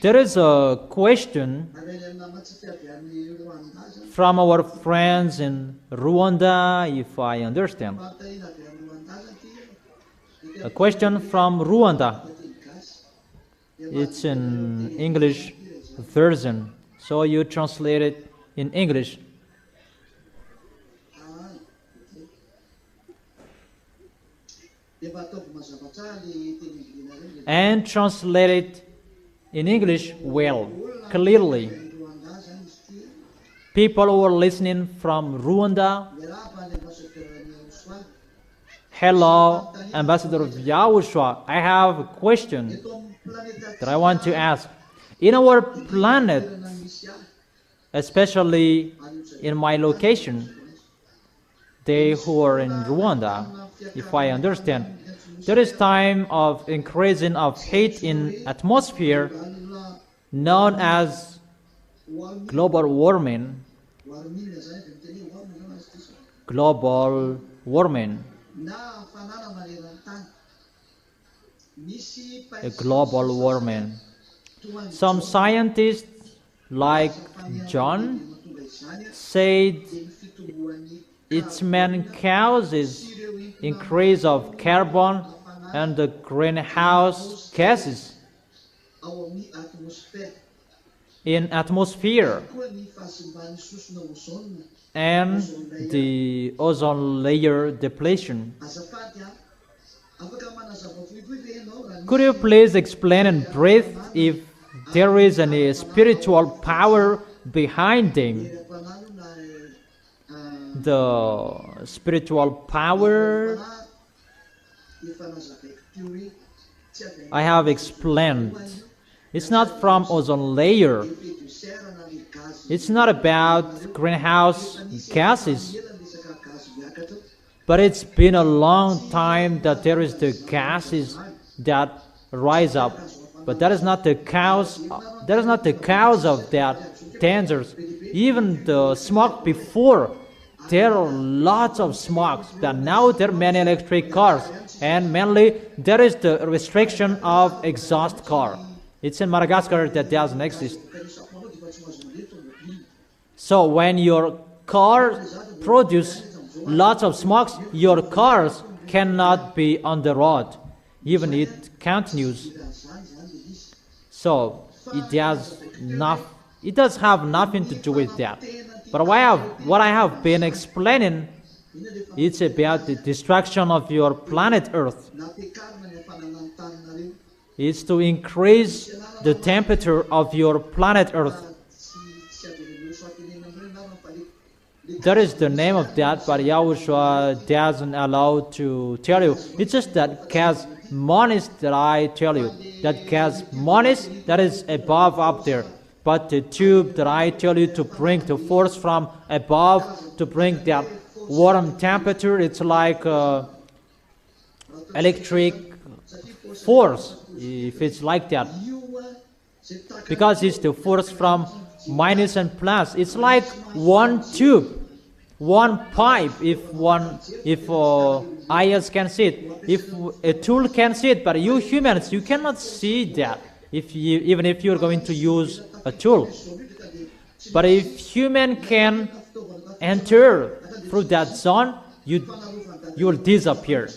There is a question from our friends in Rwanda, if I understand. A question from Rwanda. It's in English version, so you translate it in English. And translate it in English well, clearly. People who are listening from Rwanda, hello, Ambassador of Yahushua. I have a question that I want to ask. In our planet, especially in my location, they who are in Rwanda, if I understand, there is time of increasing of hate in atmosphere known as global warming. Global warming. A global warming. Some scientists like John said its main cause is increase of carbon and the greenhouse gases in atmosphere and the ozone layer depletion. Could you please explain in brief if there is any spiritual power behind them? The spiritual power I have explained. It's not from ozone layer. It's not about greenhouse gases. But it's been a long time that there is the gases that rise up. But that is not the cause. That is not the cause of that dangers. Even the smoke before, there are lots of smokes. But now there are many electric cars, and mainly there is the restriction of exhaust car. It's in Madagascar that doesn't exist. So when your car produces lots of smokes, your cars cannot be on the road, even it continues. So it does have nothing to do with that. But what I have been explaining, it's about the destruction of your planet Earth. It's to increase the temperature of your planet Earth. That is the name of that, but Yahushua doesn't allow to tell you. It's just that gas monis that I tell you. That gas monis that is above up there. But the tube that I tell you to bring the force from above to bring that warm temperature, it's like electric force, if it's like that. Because it's the force from minus and plus. It's like one tube. One pipe, if IS can see it, if a tool can see it, but you humans, you cannot see that, even if you're going to use a tool. But if human can enter through that zone, you will disappear.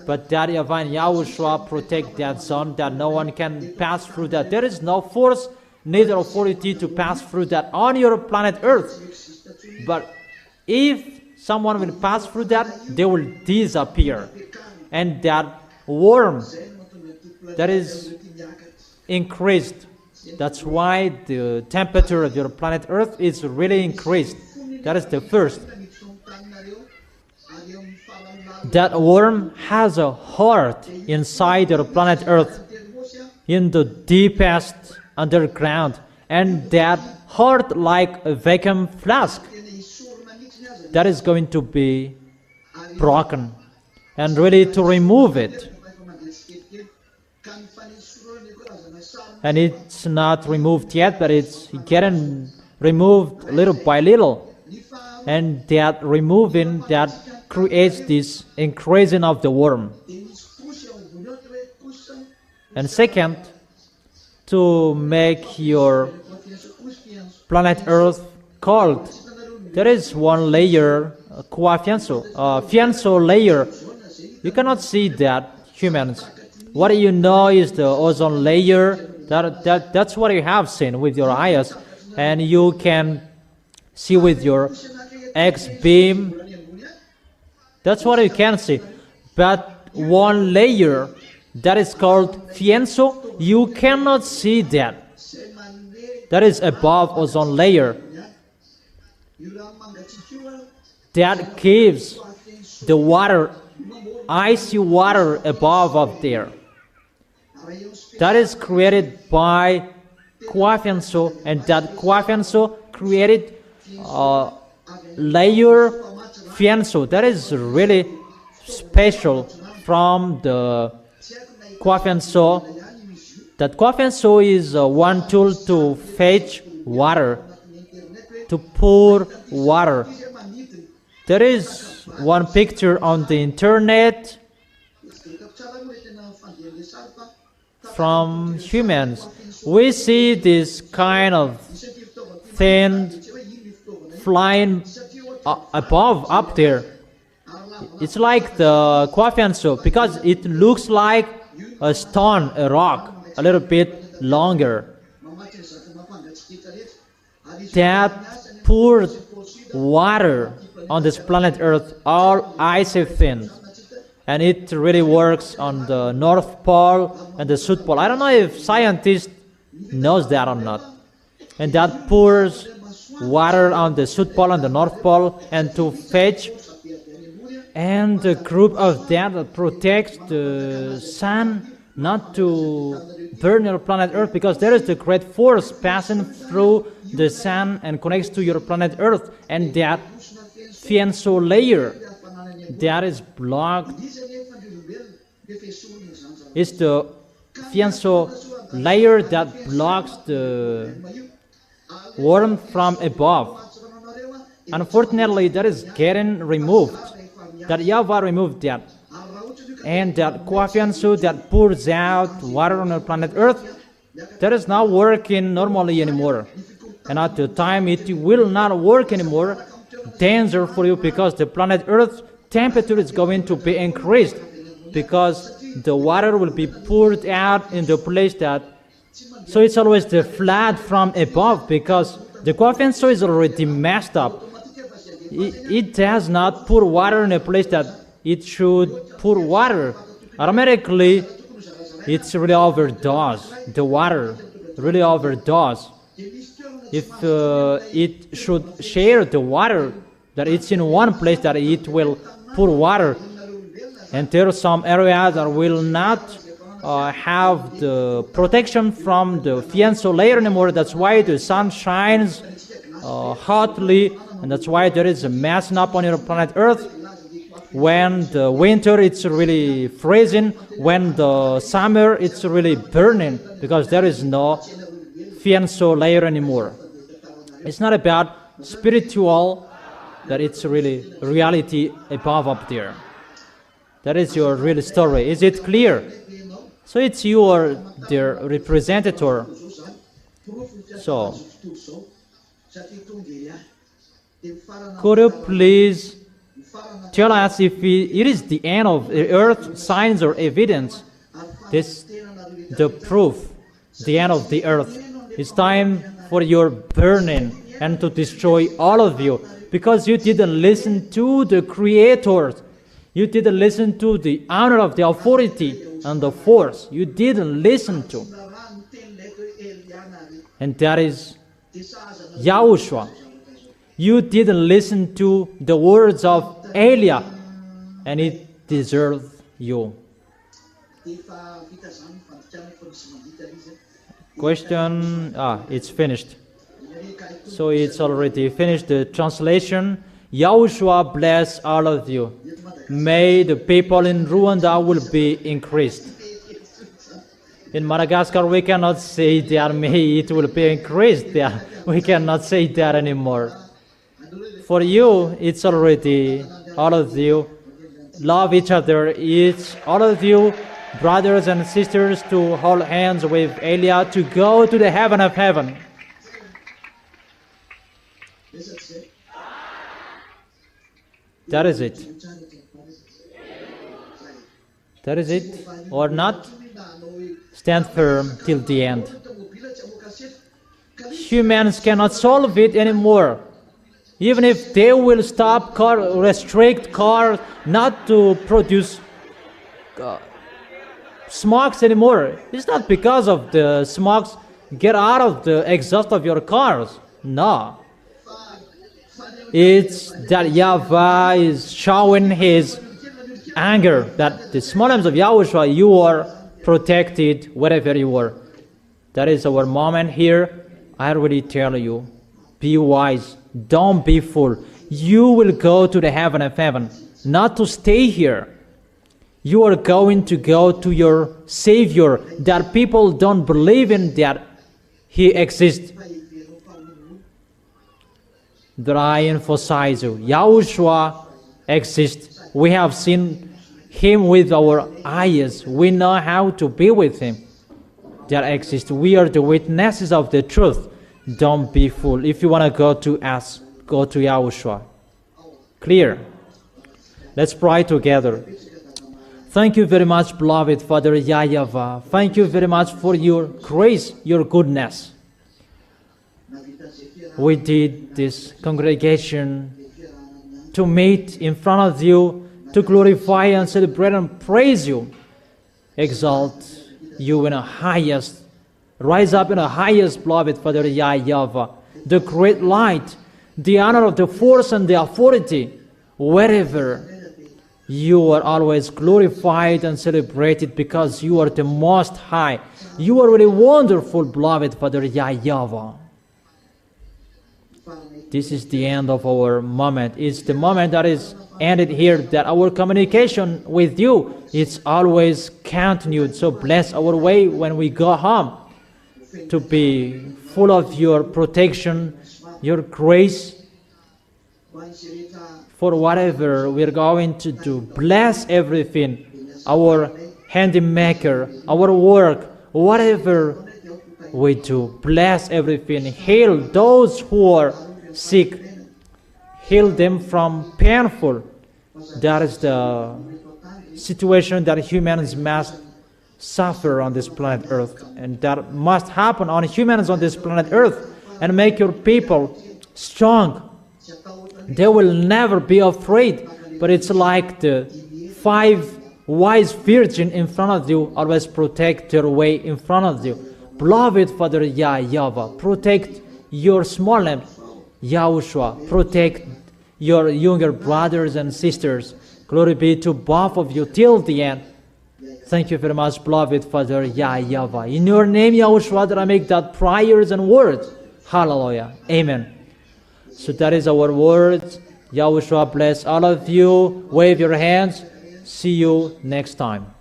But that Divine Yahushua protect that zone, that no one can pass through that. There is no force, neither authority to pass through that on your planet Earth. But if someone will pass through that, they will disappear. And that worm that is increased. That's why the temperature of your planet Earth is really increased. That is the first. That worm has a heart inside your planet Earth, in the deepest underground. And that heart, like a vacuum flask, that is going to be broken, and really to remove it. And it's not removed yet, but it's getting removed little by little. And that removing, that creates this increasing of the worm. And second, to make your planet Earth cold, there is one layer, fianso layer. You cannot see that, humans. What you know is the ozone layer. That's what you have seen with your eyes, and you can see with your X-beam. That's what you can see. But one layer that is called fianso, you cannot see that. That is above ozone layer. That gives the water, icy water above up there. That is created by Quafianso, and that Quafianso created layer fianso. That is really special from the Quafianso. That Quafianso is one tool to fetch water, to pour water. There is one picture on the internet from humans. We see this kind of thin flying above, up there. It's like the Kwafianso because it looks like a stone, a rock, a little bit longer. That poured water on this planet Earth, all icy thin. And it really works on the North Pole and the South Pole. I don't know if scientists knows that or not. And that pours water on the South Pole and the North Pole and to fetch. And a group of that protects the sun not to burn your planet Earth, because there is the great force passing through the sun and connects to your planet Earth, and that fianso layer that is blocked is the fianso layer that blocks the warmth from above. Unfortunately, that is getting removed. That YAHVAH removed that. And that Kwafianso that pours out water on the planet Earth, that is not working normally anymore. And at the time it will not work anymore, danger for you, because the planet Earth temperature is going to be increased, because the water will be poured out in the place that, so it's always the flood from above, because the Kwafianso is already messed up. It does not pour water in a place that it should pour water. Automatically, it's really overdose. The water really overdose. If it should share the water, that it's in one place that it will pour water, and there are some areas that will not have the protection from the fianso layer anymore. That's why the sun shines hotly, and that's why there is a messing up on your planet Earth. When the winter, it's really freezing. When the summer, it's really burning, because there is no fianso layer anymore. It's not about spiritual, that it's really reality above up there. That is your real story. Is it clear? So it's you or their representative. So, could you please tell us if it is the end of the earth, signs or evidence? This, the proof, the end of the earth. It's time for your burning and to destroy all of you, because you didn't listen to the Creator. You didn't listen to the honor of the authority and the force. You didn't listen to. And that is YAHOSHUAH. You didn't listen to the words of Elia, and it deserved you. Question? It's finished. So it's already finished, the translation. YAHOSHUAH bless all of you. May the people in Rwanda will be increased. In Madagascar, we cannot say that may it will be increased. Yeah, we cannot say that anymore. For you, it's already, all of you, love each other. It's all of you, brothers and sisters, to hold hands with Elia to go to the heaven of heaven. That is it. That is it, or not? Stand firm till the end. Humans cannot solve it anymore. Even if they will stop restrict cars not to produce smokes anymore, it's not because of the smokes get out of the exhaust of your cars. No. It's that YAHVAH is showing his anger, that the small names of YAHOSHUAH, you are protected wherever you are. That is our moment here. I already tell you, be wise, don't be fool. You will go to the heaven of heaven, not to stay here. You are going to go to your Savior, that people don't believe in that He exists. But I emphasize you, YAHOSHUAH exists. We have seen Him with our eyes. We know how to be with Him. That exists. We are the witnesses of the truth. Don't be fooled. If you want to go to ask go to YAHOSHUAH. Clear? Let's pray together. Thank you very much, beloved Father YAHVAH. Thank you very much for your grace, your goodness. We did this congregation to meet in front of you, to glorify and celebrate and praise you, exalt you in the highest, rise up in the highest, beloved Father YAHVAH, the great light, the honor of the force and the authority, wherever you are always glorified and celebrated because you are the Most High. You are really wonderful, beloved Father YAHVAH. This is the end of our moment. It's the moment that is ended here, that our communication with you is always continued. So bless our way when we go home, to be full of your protection, your grace, for whatever we're going to do. Bless everything, our handy maker, our work, whatever we do. Bless everything. Heal those who are sick. Heal them from painful. That is the situation that humans must suffer on this planet Earth. And that must happen on humans on this planet Earth. And make your people strong. They will never be afraid. But it's like the 5 wise virgins in front of you always protect their way in front of you. Beloved Father YAHVAH, protect your small lamb, YAHOSHUAH. Protect your younger brothers and sisters. Glory be to both of you till the end. Thank you very much, beloved Father YAHVAH. In your name, YAHOSHUAH, that I make that prayers and words. Hallelujah. Amen. So that is our words. YAHOSHUAH bless all of you. Wave your hands. See you next time.